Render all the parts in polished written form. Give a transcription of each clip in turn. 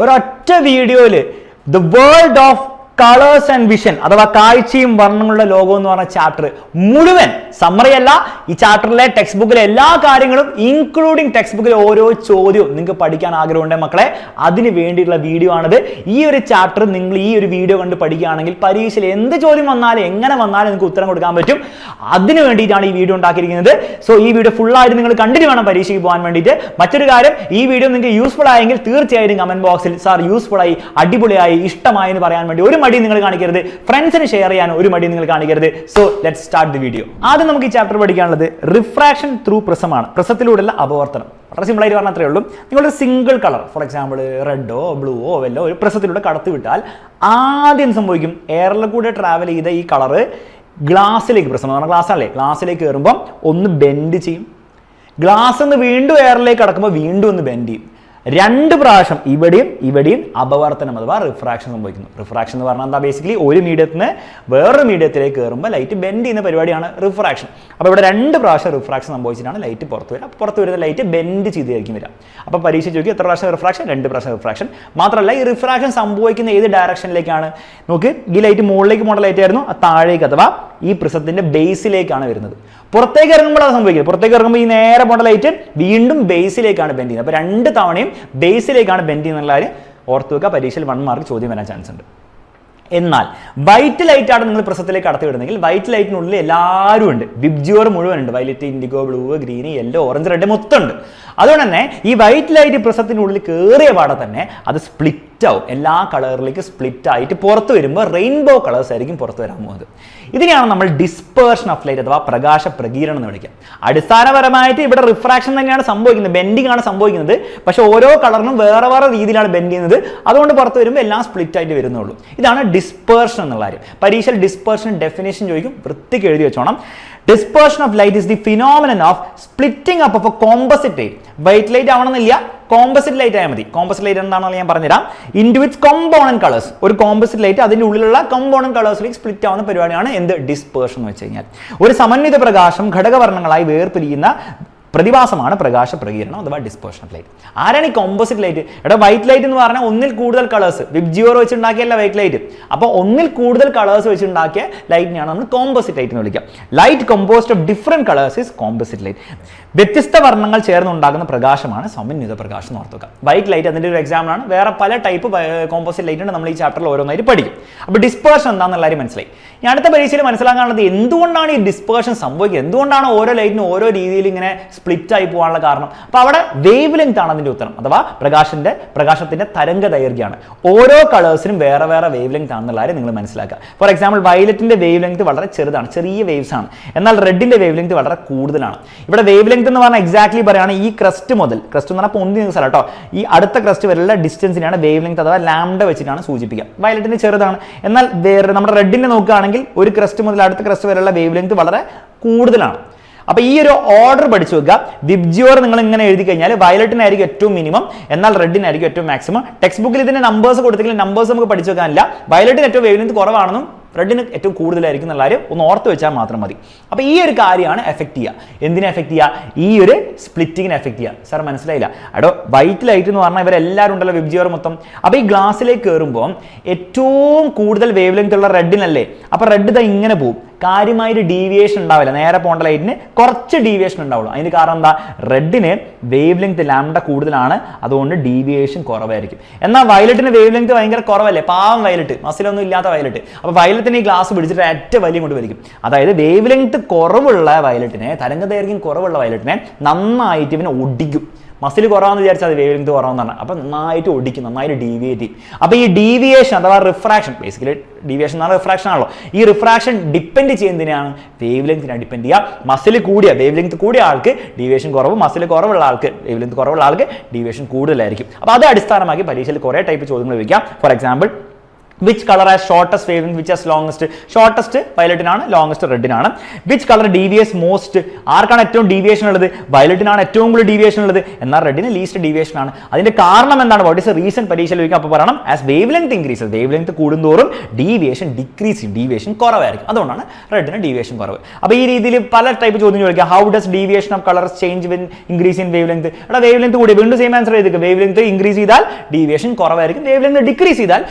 ഒരൊറ്റ വീഡിയോയിൽ the world of colours and vision അഥവാ കാഴ്ചയും വർണ്ണങ്ങളുടെ ലോകം എന്ന് പറഞ്ഞ ചാപ്റ്റർ മുഴുവൻ സമ്മറി അല്ല, ഈ ചാപ്റ്ററിലെ ടെക്സ്റ്റ് ബുക്കിലെ എല്ലാ കാര്യങ്ങളും ഇൻക്ലൂഡിങ് ടെക്സ്റ്റ് ബുക്കിലെ ഓരോ ചോദ്യവും നിങ്ങൾക്ക് പഠിക്കാൻ ആഗ്രഹമുണ്ട് മക്കളെ. അതിന് വേണ്ടിയിട്ടുള്ള വീഡിയോ ആണിത്. ഈ ഒരു ചാപ്റ്റർ നിങ്ങൾ ഈ ഒരു വീഡിയോ കണ്ട് പഠിക്കുകയാണെങ്കിൽ പരീക്ഷയിൽ എന്ത് ചോദ്യം വന്നാലും എങ്ങനെ വന്നാലും നിങ്ങൾക്ക് ഉത്തരം കൊടുക്കാൻ പറ്റും. അതിന് വേണ്ടിയിട്ടാണ് ഈ വീഡിയോ ഉണ്ടാക്കിയിരിക്കുന്നത്. സോ ഈ വീഡിയോ ഫുൾ ആയിട്ട് നിങ്ങൾ കണ്ടിട്ട് വേണം പരീക്ഷയ്ക്ക് പോകാൻ വേണ്ടിയിട്ട്. മറ്റൊരു കാര്യം, ഈ വീഡിയോ നിങ്ങൾക്ക് യൂസ്ഫുൾ ആയെങ്കിൽ തീർച്ചയായും കമന്റ് ബോക്സിൽ സാർ യൂസ്ഫുൾ ആയി, അടിപൊളിയായി, ഇഷ്ടമായി എന്ന് പറയാൻ വേണ്ടി ഒരു മടി നിങ്ങൾ കാണിക്കരുത്. ഫ്രണ്ട്സിന് ഷെയർ ചെയ്യാൻ ഒരു മടി നിങ്ങൾ കാണിക്കരുത്. So let's start the video. ആദ്യം നമുക്ക് ഈ ചാപ്റ്റർ പഠിക്കാനുള്ളത് റിഫ്രാക്ഷൻ ത്രൂ പ്രിസമാണ്, പ്രിസത്തിലൂടെയുള്ള അപവർത്തനം. വളരെ സിമ്പിൾ ആയിട്ട് പറഞ്ഞാൽ അത്രേ ഉള്ളൂ. നിങ്ങളൊരു സിംഗിൾ കളർ, ഫോർ എക്സാമ്പിൾ റെഡോ ബ്ലൂവോ വല്ലോ ഒരു പ്രിസത്തിലൂടെ കടത്തി വിട്ടാൽ ആദ്യം സംഭവിക്കും, എയറിൽ കൂടെ ട്രാവൽ ചെയ്ത ഈ കളറ് ഗ്ലാസ്സിലേക്ക്, പ്രിസം എന്ന് പറഞ്ഞാൽ ഗ്ലാസ് ആണല്ലേ, ഗ്ലാസ്സിലേക്ക് കയറുമ്പോൾ ഒന്ന് ബെൻഡ് ചെയ്യും. ഗ്ലാസ് നിന്ന് വീണ്ടും എയറിലേക്ക് കടക്കുമ്പോൾ വീണ്ടും ഒന്ന് ബെൻഡ് ചെയ്യും. രണ്ട് പ്രാവശ്യം ഇവിടെയും അപവർത്തനം അഥവാ റിഫ്രാക്ഷൻ സംഭവിക്കുന്നു. റിഫ്രാക്ഷൻ എന്ന് പറഞ്ഞാൽ എന്താ, ബേസിക്കലി ഒരു മീഡിയത്തിൽ നിന്ന് വേറൊരു മീഡിയത്തിലേക്ക് കയറുമ്പോൾ ലൈറ്റ് ബെൻഡ് ചെയ്യുന്ന പരിപാടിയാണ് റിഫ്രാക്ഷൻ. അപ്പോൾ ഇവിടെ രണ്ട് പ്രാവശ്യം റിഫ്രാക്ഷൻ സംഭവിച്ചിട്ടാണ് ലൈറ്റ് പുറത്ത് വരിക. പുറത്ത് വരുന്ന ലൈറ്റ് ബെൻഡ് ചെയ്തായിരിക്കും വരിക. അപ്പോൾ പരീക്ഷ ചോദിക്കും എത്ര പ്രാവശ്യം റിഫ്രാക്ഷൻ? രണ്ട് പ്രാവശ്യം റിഫ്രാക്ഷൻ. മാത്രമല്ല ഈ റിഫ്രാക്ഷൻ സംഭവിക്കുന്ന ഏത് ഡയറക്ഷനിലേക്കാണ്? നോക്ക്, ഈ ലൈറ്റ് മുകളിലേക്ക് പോകേണ്ട ലൈറ്റ് ആയിരുന്നു, താഴേക്ക് അഥവാ ഈ പ്രിസത്തിന്റെ ബേസിലേക്കാണ് വരുന്നത്. പുറത്തേക്ക് ഇറങ്ങുമ്പോൾ അത് സംഭവിക്കുന്നത്, പുറത്തേക്ക് ഇറങ്ങുമ്പോൾ ഈ നേരെ പോകേണ്ട ലൈറ്റ് വീണ്ടും ബേസിലേക്കാണ് ബെൻഡ് ചെയ്യുന്നത്. അപ്പോൾ രണ്ട് തവണയും ബേസിലേക്കാണ് ബെൻഡ് ചെയ്യുന്നുള്ള കാര്യം ഓർത്ത് വെക്കുക. പരീക്ഷയിൽ 1 മാർക്ക് ചോദ്യം വരാൻ ചാൻസ് ഉണ്ട്. എന്നാൽ വൈറ്റ് ലൈറ്റ് ആണ് നിങ്ങൾ പ്രിസത്തിലേക്ക് കടത്തി വിടുന്നെങ്കിൽ വൈറ്റ് ലൈറ്റിനുള്ളിൽ എല്ലാവരും ഉണ്ട്, വിബ്ജ്യൂർ മുഴുവൻ ഉണ്ട്. Violet, IndiGo, blue, green, yellow, orange, red മൊത്തം ഉണ്ട്. അതുകൊണ്ട് തന്നെ ഈ വൈറ്റ് ലൈറ്റ് പ്രിസത്തിനുള്ളിൽ കയറിയ പാടെ തന്നെ അത് സ്പ്ലിറ്റ് ആവും, എല്ലാ കളറിലേക്ക് സ്പ്ലിറ്റ് ആയിട്ട് പുറത്ത് വരുമ്പോൾ റെയിൻബോ കളേഴ്സ് ആയിരിക്കും പുറത്ത് വരാൻ പോകുന്നത്. ഇതിനെയാണ് നമ്മൾ ഡിസ്പേർഷൻ ഓഫ് ലൈറ്റ് അഥവാ പ്രകാശ പ്രകീരണം എന്ന് വിളിക്കാം. അടിസ്ഥാനപരമായിട്ട് ഇവിടെ റിഫ്രാക്ഷൻ തന്നെയാണ് സംഭവിക്കുന്നത്, ബെൻഡിങ് ആണ് സംഭവിക്കുന്നത്. പക്ഷെ ഓരോ കളറിനും വേറെ വേറെ രീതിയിലാണ് ബെൻഡ് ചെയ്യുന്നത്. അതുകൊണ്ട് പുറത്ത് വരുമ്പോൾ എല്ലാം സ്പ്ലിറ്റ് ആയിട്ട് വരുന്നുള്ളൂ. ഇതാണ് ഡിസ്പേർഷൻ എന്നുള്ള കാര്യം. പരീക്ഷയിൽ ഡിസ്പേർഷൻ ഡെഫിനേഷൻ ചോദിക്കും, വൃത്തിക്ക് എഴുതി വെച്ചോണം. Dispersion of light is the phenomenon of splitting up of a composite light. White light ആവണമെന്നില്ല, കോമ്പോസിറ്റ് ലൈറ്റ് ആയാൽ മതി. കോമ്പോസിറ്റ് ലൈറ്റ് എന്താണെന്ന് ഞാൻ പറഞ്ഞുതരാം. ഇൻറ്റു ഇറ്റ്സ് കോമ്പോണന്റ് കളേഴ്സ്, ഒരു കോമ്പോസിറ്റ് ലൈറ്റ് അതിൻ്റെ ഉള്ളിലുള്ള കോമ്പോണന്റ് കളേഴ്സിലേക്ക് സ്പ്ലിറ്റ് ആവുന്ന പരിപാടിയാണ് എന്ത്, ഡിസ്പേർഷൻ എന്ന് വെച്ച് കഴിഞ്ഞാൽ. ഒരു സമന്വിത പ്രകാശം ഘടകവർണ്ണങ്ങളായി വേർപിരിയുന്ന പ്രതിഭാസമാണ് പ്രകാശ പ്രകീരണം അഥവാ ഡിസ്പേർഷൻ ഓഫ് ലൈറ്റ്. ആരാണ് ഈ കോമ്പോസിറ്റ് ലൈറ്റ്? ഇവിടെ വൈറ്റ് ലൈറ്റ് എന്ന് പറഞ്ഞാൽ ഒന്നിൽ കൂടുതൽ കളേഴ്സ്, വിബ്ജ്യൂർ വെച്ചുണ്ടാക്കിയല്ല വൈറ്റ് ലൈറ്റ്. അപ്പോൾ ഒന്നിൽ കൂടുതൽ കളേഴ്സ് വെച്ചുണ്ടാക്കിയ ലൈറ്റിനെയാണ് നമ്മൾ കോമ്പോസിറ്റ് ലൈറ്റ് എന്ന് വിളിക്കുക. Light composed of different colours is composite light. വ്യത്യസ്ത വർണ്ണങ്ങൾ ചേർന്നുണ്ടാകുന്ന പ്രകാശമാണ് സമന്വിത പ്രകാശം എന്ന് ഓർത്തുക. വൈറ്റ് ലൈറ്റ് അതിൻ്റെ ഒരു എക്സാമ്പിൾ ആണ്. വേറെ പല ടൈപ്പ് കോമ്പോസിറ്റ് ലൈറ്റ് ഉണ്ട്, നമ്മൾ ഈ ചാപ്റ്ററിൽ ഓരോന്നായിട്ട് പഠിക്കും. അപ്പോൾ ഡിസ്പേർഷൻ എന്താണെന്നുള്ള കാര്യം മനസ്സിലായി. ഇനി അടുത്ത പരീക്ഷയിൽ മനസ്സിലാക്കാനുള്ളത് എന്തുകൊണ്ടാണ് ഈ ഡിസ്പേർഷൻ സംഭവിക്കുന്നത്, എന്തുകൊണ്ടാണ് ഓരോ ലൈറ്റിനും ഓരോ രീതിയിൽ ഇങ്ങനെ സ്പ്ലിറ്റ് ആയി പോകാനുള്ള കാരണം. അപ്പോൾ അവിടെ വേവ് ലെങ്ത് ആണ് അതിൻ്റെ ഉത്തരം, അഥവാ പ്രകാശത്തിന്റെ തരംഗ ദൈർഘ്യമാണ്. ഓരോ കളേഴ്സിനും വേറെ വേറെ വേവ് ലെങ്ത് ആണെന്നുള്ള കാര്യം നിങ്ങൾ മനസ്സിലാക്കുക. ഫോർ എക്സാമ്പിൾ വയലറ്റിന്റെ വേവ് ലെങ്ത് വളരെ ചെറുതാണ്, ചെറിയ വേവ്സ് ആണ്. എന്നാൽ റെഡിന്റെ വേവ് ലെങ്ത് വളരെ കൂടുതലാണ്. ഇവിടെ വേവ് ലെങ്ത് എന്ന് പറഞ്ഞാൽ എക്സാക്ട്ലി പറയുകയാണ് ഈ ക്രസ്റ്റ് മുതൽ, ക്രസ്റ്റ് എന്ന് പറഞ്ഞാൽ പൊന്തി സ്ഥലം കേട്ടോ, ഈ അടുത്ത ക്രസ്റ്റ് വരെയുള്ള ഡിസ്റ്റൻസിനാണ് വേവ് ലെങ്ത് അഥവാ ലാംഡ വെച്ചിട്ടാണ് സൂചിപ്പിക്കുക. വയലറ്റിന് ചെറുതാണ്. എന്നാൽ നമ്മുടെ റെഡിനെ നോക്കുകയാണെങ്കിൽ ഒരു ക്രസ്റ്റ് മുതൽ അടുത്ത ക്രസ്റ്റ് വരെയുള്ള വേവ് ലെങ്ത് വളരെ കൂടുതലാണ്. അപ്പൊ ഈ ഒരു ഓർഡർ പഠിച്ചു വെക്കുക. വിബ്ജ്യൂർ നിങ്ങൾ ഇങ്ങനെ എഴുതി കഴിഞ്ഞാൽ വയലറ്റിനായിരിക്കും ഏറ്റവും മിനിമം, എന്നാൽ റെഡിനായിരിക്കും ഏറ്റവും മാക്സിമം. ടെക്സ്റ്റ് ബുക്കിൽ ഇതിന്റെ നമ്പേഴ്സ് കൊടുത്തെങ്കിൽ നമ്പേഴ്സ് നമുക്ക് പഠിച്ചു വെക്കാനില്ല. വയലറ്റിന് ഏറ്റവും വേവ് ലെങ്ത് കുറവാണെന്നും റെഡിന് ഏറ്റവും കൂടുതലായിരിക്കും എന്നുള്ള കാര്യം ഒന്ന് ഓർത്ത് വെച്ചാൽ മാത്രം മതി. അപ്പോൾ ഈ ഒരു കാര്യമാണ് എഫക്ട് ചെയ്യുക. എന്തിനെ എഫക്ട് ചെയ്യുക? ഈ ഒരു സ്പ്ലിറ്റിങ്ങിനെ എഫക്ട് ചെയ്യുക. സാർ മനസ്സിലായില്ല? അടോ വൈറ്റ് ലൈറ്റ് എന്ന് പറഞ്ഞാൽ ഇവരെല്ലാവരും ഉണ്ടല്ലോ, വിബ്ജ്യൂർ മൊത്തം. അപ്പോൾ ഈ ഗ്ലാസ്സിലേക്ക് കയറുമ്പോൾ ഏറ്റവും കൂടുതൽ വേവ് ലെങ്ത് ഉള്ള റെഡിനല്ലേ, അപ്പോൾ റെഡ് ഇതാ ഇങ്ങനെ പോകും, കാര്യമായൊരു ഡീവിയേഷൻ ഉണ്ടാവില്ല. നേരെ പോകേണ്ട ലൈറ്റിന് കുറച്ച് ഡീവിയേഷൻ ഉണ്ടാവുള്ളൂ. അതിന് കാരണം എന്താ? റെഡിന് വേവ് ലെങ്ത് ലാംഡ കൂടുതലാണ്, അതുകൊണ്ട് ഡീവിയേഷൻ കുറവായിരിക്കും. എന്നാൽ വയലറ്റിന് വേവ് ലെങ്ത് ഭയങ്കര കുറവല്ലേ, പാവം വയലറ്റ്, മസിലൊന്നും ഇല്ലാത്ത വയലറ്റ്. അപ്പോൾ വയലറ്റിന് ഈ ഗ്ലാസ് പിടിച്ചിട്ട് ഒറ്റ വലിയ കൊണ്ട് വലിക്കും. അതായത് വേവ് ലെങ്ത് കുറവുള്ള വയലറ്റിനെ, തരംഗ ദൈർഘ്യം കുറവുള്ള വയലറ്റിനെ നന്നായിട്ട് ഇവനെ ഒടിക്കും. മസിൽ കുറവാന്ന് വിചാരിച്ചാൽ അത് വേവ് ലെങ്ത് കുറവെന്നാണ്. അപ്പം നന്നായിട്ട് ഒടിക്കും, നന്നായിട്ട് ഡീവിയേറ്റ് ചെയ്യും. അപ്പോൾ ഈ ഡീവിയേഷൻ അഥവാ റിഫ്രാക്ഷൻ, ബേസിക്കലി ഡീവിയേഷൻ എന്നാണ് റിഫ്രാക്ഷൻ ആണല്ലോ, ഈ റിഫ്രാക്ഷൻ ഡിപ്പെൻഡ് ചെയ്യുന്നതിനാണ് വേവ് ലെങ്തിനാണ് ഡിപ്പെൻഡ് ചെയ്യുക. മസിൽ കൂടിയ വേവ് ലെങ്ത് കൂടിയ ആൾക്ക് ഡീവിയേഷൻ കുറവ്, മസിൽ കുറവുള്ള ആൾക്ക് വേവ് ലെങ്ത് കുറവുള്ള ആൾക്ക് ഡീവിയേഷൻ കൂടുതലായിരിക്കും. അപ്പോൾ അത് അടിസ്ഥാനമാക്കി പരീക്ഷയിൽ കുറേ ടൈപ്പ് ചോദ്യങ്ങൾ ചോദിക്കാം. For example Which color has shortest wavelength, which has longest? Shortest വയലറ്റിനാണ്, ലോങ്സ്റ്റ് റെഡിനാണ്. Which color deviates most? ആർക്കാണ് ഏറ്റവും ഡീവിയേഷൻ ഉള്ളത്? വയലറ്റിനാണ് ഏറ്റവും കൂടുതൽ ഡീവിയേഷൻ ഉള്ളത്, എന്നാൽ റെഡിന് ലീസ്റ്റ് ഡീവിയേഷൻ ആണ്. അതിന്റെ കാരണം എന്താണ്? What is reason? പരീക്ഷയിൽ ചോദിക്കാം. അപ്പോൾ പറയണം as wave length increases, wave length കൂടുന്തോറും ഡീവിയേഷൻ ഡിക്രീസ് ചെയ്യും, ഡീവിയേഷൻ കുറവായിരിക്കും. അതുകൊണ്ടാണ് റെഡിന് ഡീവിയേഷൻ കുറവ്. അപ്പോൾ ഈ രീതിയിൽ പല ടൈപ്പ് ചോദ്യം ചോദിക്കാം. How does deviation of colours change with increase in wavelength? എടാ വേവ് ലെങ്ത് കൂടി, വീണ്ടും സെയിം ആൻസർ ചെയ്തേക്കും. വേവ് ലെങ്ത് ഇൻക്രീസ് ചെയ്താൽ ഡീവിയേഷൻ കുറവായിരിക്കും, വേവ് ലെങ്ത് ഡിക്രീസ് ചെയ്താൽ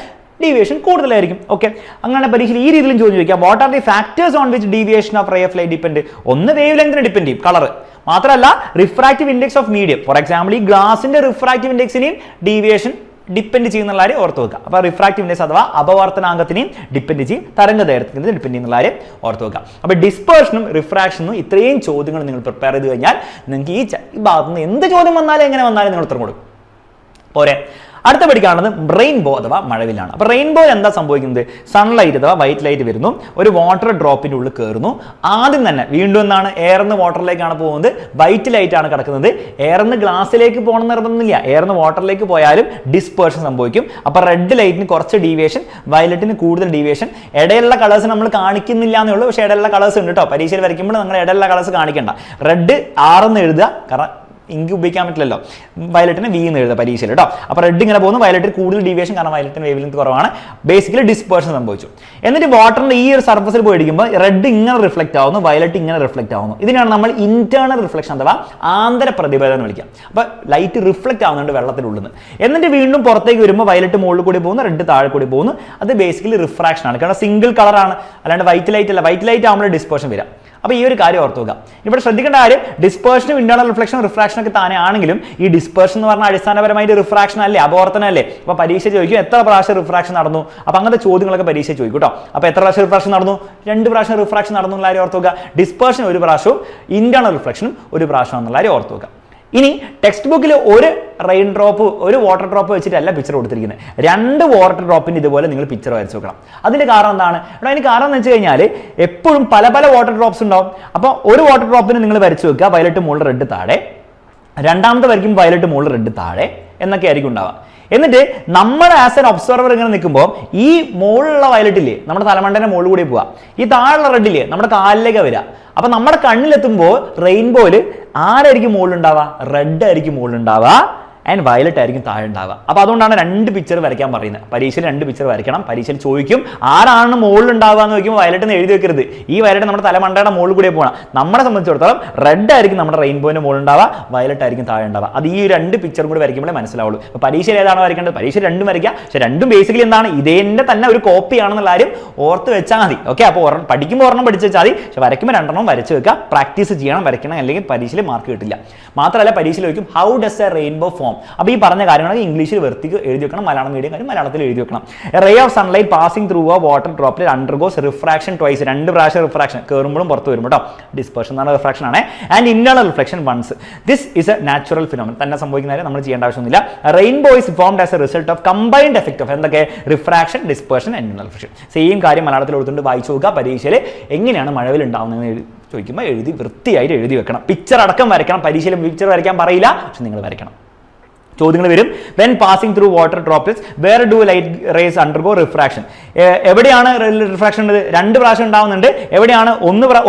ഡീവിയേഷൻ കൂടുതലായിരിക്കും. ഓക്കെ, അങ്ങനെ പരീക്ഷയിൽ ഈ രീതിയിലും ചോദ്യം ചോദിക്കാം. What are the factors on which deviation of ray of light depend? ഒന്ന് വേവ് ലെങ്തിനെ ഡിപ്പെൻഡ് ചെയ്യും, കളർ മാത്രമല്ല refractive index of medium. For example ഈ ഗ്ലാസിന്റെ റിഫ്രാക്റ്റീവ് ഇൻഡെക്സിനെയും ഡീവിയേഷൻ ഡിപ്പെൻഡ് ചെയ്യുന്ന കാര്യം ഓർത്ത് വെക്കുക. അപ്പോൾ റിഫ്രാക്റ്റീവ് ഇൻഡെക്സ് അഥവാ അപവർത്തനാങ്കത്തിനെയും ഡിപ്പെൻഡ് ചെയ്യും, തരംഗദൈർഘ്യത്തിനെയും ഡിപ്പെൻഡ് ചെയ്യുന്ന കാര്യം ഓർത്ത് വെക്കുക. അപ്പോൾ ഡിസ്പേർഷനും റിഫ്രാക്ഷനും ഇത്രയും ചോദ്യങ്ങൾ നിങ്ങൾ പ്രിപ്പയർ ചെയ്ത് കഴിഞ്ഞാൽ നിങ്ങൾക്ക് ഈ ഭാഗത്ത് നിന്ന് എന്ത് ചോദ്യം വന്നാലും എങ്ങനെ വന്നാലും നിങ്ങൾ ഉത്തരം കൊടുക്കും. പോരെ. അടുത്ത പഠിക്കാനുള്ളത് റെയിൻബോ അഥവാ മഴവില്ലാണ്. അപ്പോൾ റെയിൻബോ എന്താ സംഭവിക്കുന്നത്? സൺലൈറ്റ് അഥവാ വൈറ്റ് ലൈറ്റ് വരുന്നു, ഒരു വാട്ടർ ഡ്രോപ്പിൻ്റെ ഉള്ളിൽ കയറുന്നു. ആദ്യം തന്നെ വീണ്ടും എന്താണ്? എയർന്ന് വാട്ടറിലേക്കാണ് പോകുന്നത്, വൈറ്റ് ലൈറ്റ് ആണ് കിടക്കുന്നത്. എയർന്ന് ഗ്ലാസ്സിലേക്ക് പോകണം നിർബന്ധമില്ല, എയർന്ന് വാട്ടറിലേക്ക് പോയാലും ഡിസ്പേർഷൻ സംഭവിക്കും. അപ്പോൾ റെഡ് ലൈറ്റിന് കുറച്ച് ഡീവിയേഷൻ, വയലറ്റിന് കൂടുതൽ ഡീവിയേഷൻ. ഇടയിലുള്ള കളേഴ്സ് നമ്മൾ കാണിക്കുന്നില്ല എന്നേ ഉള്ളൂ, പക്ഷേ ഇടയിലുള്ള കളേഴ്സ് ഉണ്ട് കേട്ടോ. പരീക്ഷയിൽ വരയ്ക്കുമ്പോൾ നിങ്ങൾ ഇടയിലുള്ള കളേഴ്സ് കാണിക്കേണ്ട. റെഡ് 6 എന്ന് എഴുതുക, കാരണം ഇങ്ക് ഉപയോഗിക്കാൻ പറ്റില്ലല്ലോ. വയലറ്റിന് വി എന്ന് എഴുതുക പരീക്ഷയിൽ കേട്ടോ. അപ്പോൾ റെഡ് ഇങ്ങനെ പോകുന്നു, വയലറ്റിന് കൂടുതൽ ഡീവിയേഷൻ, കാരണം വയലറ്റിന് വേവ് ലെങ്ത് കുറവാണ്. ബേസിക്കലി ഡിസ്പേർഷൻ സംഭവിച്ചു. എന്നിട്ട് വാട്ടറിന്റെ ഈ ഒരു സർഫസിൽ പോയി ഇടിക്കുമ്പോൾ റെഡ് ഇങ്ങനെ റിഫ്ലക്ട് ആവുന്നു, വയലറ്റ് ഇങ്ങനെ റിഫ്ലക്ട് ആവുന്നു. ഇതിനാണ് നമ്മൾ ഇന്റേണൽ റിഫ്ലക്ഷൻ അഥവാ ആന്തര പ്രതിഫലനം എന്ന് വിളിക്കുക. അപ്പോൾ ലൈറ്റ് റിഫ്ലക്ട് ആവുന്നുണ്ട് വെള്ളത്തിനുള്ളിൽ നിന്ന്. എന്നിട്ട് വീണ്ടും പുറത്തേക്ക് വരുമ്പോൾ വയലറ്റ് മുകളിൽ കൂടി പോകുന്നു, റെഡ് താഴെ കൂടി പോകുന്നു. അത് ബേസിക്കലി റിഫ്രാക്ഷൻ ആണ്, കാരണം സിംഗിൾ കളറാണ്, അല്ലാണ്ട് വൈറ്റ് ലൈറ്റ് അല്ല. വൈറ്റ് ലൈറ്റ് ആകുമ്പോൾ ഡിസ്പേർഷൻ വരാം. അപ്പോൾ ഈ ഒരു കാര്യം ഓർത്ത് വെക്കുക. ഇവിടെ ശ്രദ്ധിക്കേണ്ട കാര്യം, ഡിസ്പേർഷനും ഇന്റേണൽ റിഫ്ലക്ഷനും റിഫ്രാക്ഷനൊക്കെ താനെ ആണെങ്കിലും ഈ ഡിസ്പേർഷൻ എന്ന് പറഞ്ഞാൽ അടിസ്ഥാനപരമായിട്ട് റിഫ്രാക്ഷൻ അല്ലേ, അപവർത്തനം അല്ലേ. അപ്പോൾ പരീക്ഷ ചോദിക്കും എത്ര പ്രാവശ്യം റിഫ്രാക്ഷൻ നടന്നു. അപ്പോൾ അങ്ങനത്തെ ചോദ്യങ്ങളൊക്കെ പരീക്ഷ ചോദിക്കും കേട്ടോ. അപ്പോൾ എത്ര പ്രാവശ്യം റിഫ്രാക്ഷൻ നടന്നു? 2 പ്രാവശ്യം റിഫ്രാക്ഷൻ നടന്നു എന്നുള്ള കാര്യം ഓർത്ത് വെക്കുക. ഡിസ്പേർഷൻ 1 പ്രാവശ്യവും ഇന്റേണൽ റിഫ്ലക്ഷനും 1 പ്രാവശ്യം എന്നുള്ള കാര്യം ഓർത്ത് വെക്കുക. ഇനി ടെക്സ്റ്റ് ബുക്കിൽ ഒരു റെയിൻ ഡ്രോപ്പ്, ഒരു വാട്ടർ ഡ്രോപ്പ് വെച്ചിട്ടല്ല പിക്ചർ കൊടുത്തിരിക്കുന്നത്. 2 വാട്ടർ ഡ്രോപ്പിന് ഇതുപോലെ നിങ്ങൾ പിക്ചർ വരച്ച് വെക്കണം. അതിന്റെ കാരണം എന്താണ്? അതിന് കാരണം എന്ന് വെച്ച് കഴിഞ്ഞാൽ എപ്പോഴും പല പല വാട്ടർ ഡ്രോപ്സ് ഉണ്ടാവും. അപ്പോൾ ഒരു വാട്ടർ ഡ്രോപ്പിന് നിങ്ങൾ വരച്ച് വെക്കുക, വയലറ്റ് മുകളിൽ റെഡ് താഴെ, രണ്ടാമത്തെ വരയ്ക്കും വയലറ്റ് മുകളിൽ റെഡ് താഴെ എന്നൊക്കെ ആയിരിക്കും ഉണ്ടാവുക. എന്നിട്ട് നമ്മൾ ആസ് എൻ ഒബ്സർവർ ഇങ്ങനെ നിൽക്കുമ്പോൾ ഈ മുകളിലുള്ള വയലറ്റില്ലേ നമ്മുടെ തലമണ്ടേന്റെ മുകളിൽ കൂടി പോവുക, ഈ താഴെയുള്ള റെഡില്ലേ നമ്മുടെ കാലിലേക്ക് വരിക. അപ്പൊ നമ്മുടെ കണ്ണിലെത്തുമ്പോൾ റെയിൻബോയിൽ ആരായിരിക്കും മുകളിൽ ഉണ്ടാവുക? റെഡ് ആയിരിക്കും മുകളിൽ ഉണ്ടാവുക, ആൻഡ് വയലറ്റ് ആയിരിക്കും താഴെ ഉണ്ടാവുക. അപ്പോൾ അതുകൊണ്ടാണ് 2 പിക്ചർ വരയ്ക്കാൻ പറയുന്നത്. പരീക്ഷയിൽ 2 പിക്ചർ വരയ്ക്കണം. പരീക്ഷയിൽ ചോദിക്കും ആരാണ് മുകളിൽ ഉണ്ടാവുക എന്ന് ചോദിക്കുമ്പോൾ വയലറ്റ് എഴുതി വെക്കരുത്. ഈ വയലറ്റ് നമ്മുടെ തലമണ്ടയുടെ മുകളിൽ കൂടെ പോകണം. നമ്മളെ സംബന്ധിച്ചിടത്തോളം റെഡ് ആയിരിക്കും നമ്മുടെ റെയിൻബോന്റെ മുകളിൽ ഉണ്ടാവുക, വയലറ്റ് ആയിരിക്കും താഴെ ഉണ്ടാവുക. അത് ഈ 2 പിക്ചറും കൂടി വരയ്ക്കുമ്പോഴേ മനസ്സിലാവുള്ളൂ. അപ്പോൾ പരീക്ഷയിൽ ഏതാണ് വരയ്ക്കേണ്ടത്? പരീക്ഷയിൽ 2 വരയ്ക്കുക. പക്ഷേ 2 ബേസിക്കലി എന്താണ്? ഇതിന്റെ തന്നെ ഒരു കോപ്പി ആണെന്നുള്ള കാര്യം ഓർത്ത് വെച്ചാൽ മതി. ഓക്കെ, അപ്പോൾ പഠിക്കുമ്പോൾ ഒരെണ്ണം പഠിച്ച് വെച്ചാൽ മതി, പക്ഷേ വരയ്ക്കുമ്പോൾ 2 വരച്ച് വെക്കുക. പ്രാക്ടീസ് ചെയ്യണം, വരയ്ക്കണം, അല്ലെങ്കിൽ പരീക്ഷയിൽ മാർക്ക് കിട്ടില്ല. മാത്രമല്ല പരീക്ഷയിൽ ചോദിക്കും how does A rainbow form. അപ്പോൾ ഈ പറഞ്ഞ കാര്യങ്ങളൊക്കെ ഇംഗ്ലീഷിൽ വൃത്തിക്ക് എഴുതി വെക്കണം, മലയാളം മീഡിയം കാര്യം മലയാളത്തിൽ എഴുതി വെക്കണം. Ray of sunlight passing through a water droplet undergoes refraction twice. 2 പ്രാവശ്യം റിഫ്രാക്ഷൻ, കയറുമ്പോഴും പുറത്ത് വരും കേട്ടോ. ഡിസ്പേർഷൻ എന്നാണ് റിഫ്രാക്ഷൻ ആണ്. And internal reflection once. This is a natural phenomenon. തന്നെ സംഭവിക്കുന്ന കാര്യം നമ്മൾ ചെയ്യേണ്ട ആവശ്യമൊന്നുമില്ല. Rainbow is formed as a result of combined effect of എന്തൊക്കെ? Refraction, dispersion, internal reflection. Same കാര്യം മലയാളത്തിൽ കൊടുത്തുകൊണ്ട് വായിച്ചു നോക്കുക. പരീക്ഷയിൽ എങ്ങനെയാണ് മഴവിൽ ഉണ്ടാവുന്നത് ചോദിക്കുമ്പോൾ എഴുതി വൃത്തിയായിട്ട് എഴുതി വെക്കണം. പിക്ചർ അടക്കം വരയ്ക്കണം. പരീക്ഷയിൽ പിക്ചർ വരയ്ക്കാൻ പറയില്ല, പക്ഷെ നിങ്ങൾ വരയ്ക്കണം. ചോദ്യങ്ങൾ വരും. When passing through water droplets where do light rays undergo refraction. എവിടെയാണ് റിഫ്രാക്ഷൻ? 2 പ്രാവശ്യം ഉണ്ടാവുന്നുണ്ട്. എവിടെയാണ്?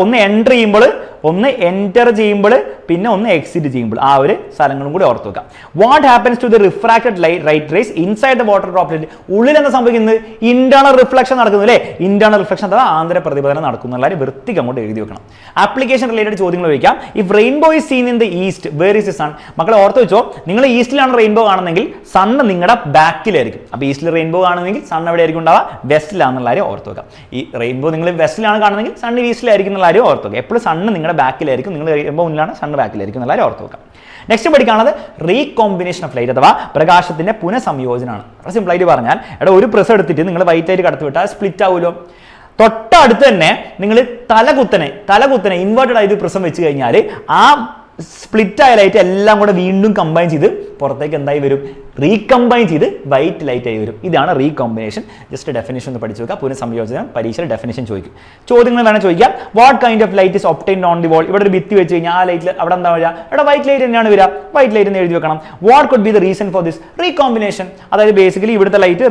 ഒന്ന് എൻ്റർ ചെയ്യുമ്പോൾ, ഒന്ന് എൻ്റർ ചെയ്യുമ്പോൾ, പിന്നെ ഒന്ന് എക്സിറ്റ് ചെയ്യുമ്പോൾ. ആ ഒരു സ്ഥലങ്ങളും കൂടി ഓർത്ത് വെക്കാം. What happens to the refracted light rays inside the water droplet? ഉള്ളിൽ എന്താ സംഭവിക്കുന്നത്? ഇന്റേണൽ റിഫ്ലക്ഷൻ നടക്കുന്നു അല്ലേ? ഇന്റേണൽ റിഫ്ലക്ഷൻ അഥവാ ആന്തര പ്രതിഫലനം നടക്കുന്ന വൃത്തിക്ക് അങ്ങോട്ട് എഴുതി വെക്കണം. ആപ്ലിക്കേഷൻ റിലേറ്റഡ് ചോദ്യങ്ങൾ ചോദിക്കാം. If rainbow is seen in the east where is the sun? മക്കളെ ഓർത്ത് വെച്ചോ, നിങ്ങൾ ഈസ്റ്റിലാണ് റെയിൻബോ കാണുന്നെങ്കിൽ സണ്ണ് നിങ്ങളുടെ ബാക്കിലായിരിക്കും. അപ്പോൾ ഈസ്റ്റിൽ റെയിൻബോ കാണുന്നെങ്കിൽ സൺ എവിടെയായിരിക്കും ഉണ്ടാവുക? വെസ്റ്റിലാണെന്നുള്ള കാര്യം ഓർത്ത് വെക്കാം. ഈ റെയിൻബോ നിങ്ങൾ വെസ്റ്റിലാണ് കാണുന്നെങ്കിൽ സൺ ഈസ്റ്റിലായിരിക്കും എന്നുള്ള കാര്യം ഓർത്ത് വെക്കാം. എപ്പോഴും സണ്ണ് നിങ്ങളുടെ ബാക്കിലായിരിക്കും, നിങ്ങൾ റെയിൻബോ മുന്നിലാണ്, സണ്ണ് ബാക്കിലായിരിക്കും എന്നുള്ള കാര്യം ഓർത്ത് വെക്കാം. നെക്സ്റ്റ് പഠിക്കാനുള്ളത് റീകോമ്പിനേഷൻ ഓഫ് ലൈറ്റ് അഥവാ പ്രകാശത്തിന്റെ പുനഃസംയോജനമാണ്. സിമ്പിളായിട്ട് പറഞ്ഞാൽ ഒരു പ്രസ് എടുത്തിട്ട് നിങ്ങൾ വൈറ്റ് ലൈറ്റ് കടത്തി വിട്ടാൽ സ്പ്ലിറ്റ് ആവുമല്ലോ. തൊട്ടടുത്ത് തന്നെ നിങ്ങൾ തലകുത്തനെ ഇൻവേർട്ടഡ് ആയിട്ട് പ്രസം വെച്ച് കഴിഞ്ഞാൽ ആ സ്പ്ലിറ്റ് ആയ ലൈറ്റ് എല്ലാം കൂടെ വീണ്ടും കമ്പൈൻ ചെയ്ത് പുറത്തേക്ക് എന്തായി വരും? റീകമ്പൈൻ ചെയ്ത് വൈറ്റ് ലൈറ്റ് ആയി വരും. ഇതാണ് റീകോമ്പിനേഷൻ. ജസ്റ്റ് ഡെഫിനേഷൻ ഒന്ന് പഠിച്ചു വെക്കുക. പുനഃസംയോജനം പരീക്ഷയിൽ ഡെഫിനേഷൻ ചോദിക്കും. ചോദ്യങ്ങൾ വേണം ചോദിക്കാം. What kind of light is obtained on the വാൾ? ഇവിടെ ഒരു ഭിത്തി വെച്ച് കഴിഞ്ഞാൽ ആ ലൈറ്റിൽ അവിടെ എന്താ വരിക? ഇവിടെ വൈറ്റ് ലൈറ്റ് തന്നെയാണ് വരിക. വൈറ്റ് ലൈറ്റ് എന്ന് എഴുതി വെക്കണം. What could be the reason for this recombination? അതായത് ബേസിക്കലി ഇവിടുത്തെ ലൈറ്റ്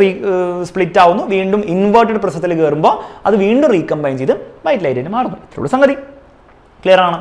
സ്പ്ലിറ്റ് ആവുന്നു, വീണ്ടും ഇൻവേർട്ടഡ് പ്രിസത്തിൽ കയറുമ്പോൾ അത് വീണ്ടും റീകമ്പൈൻ ചെയ്ത് വൈറ്റ് ലൈറ്റിന് മാറുന്നു. ഇത്രയുള്ള സംഗതി. ക്ലിയർ ആണ്?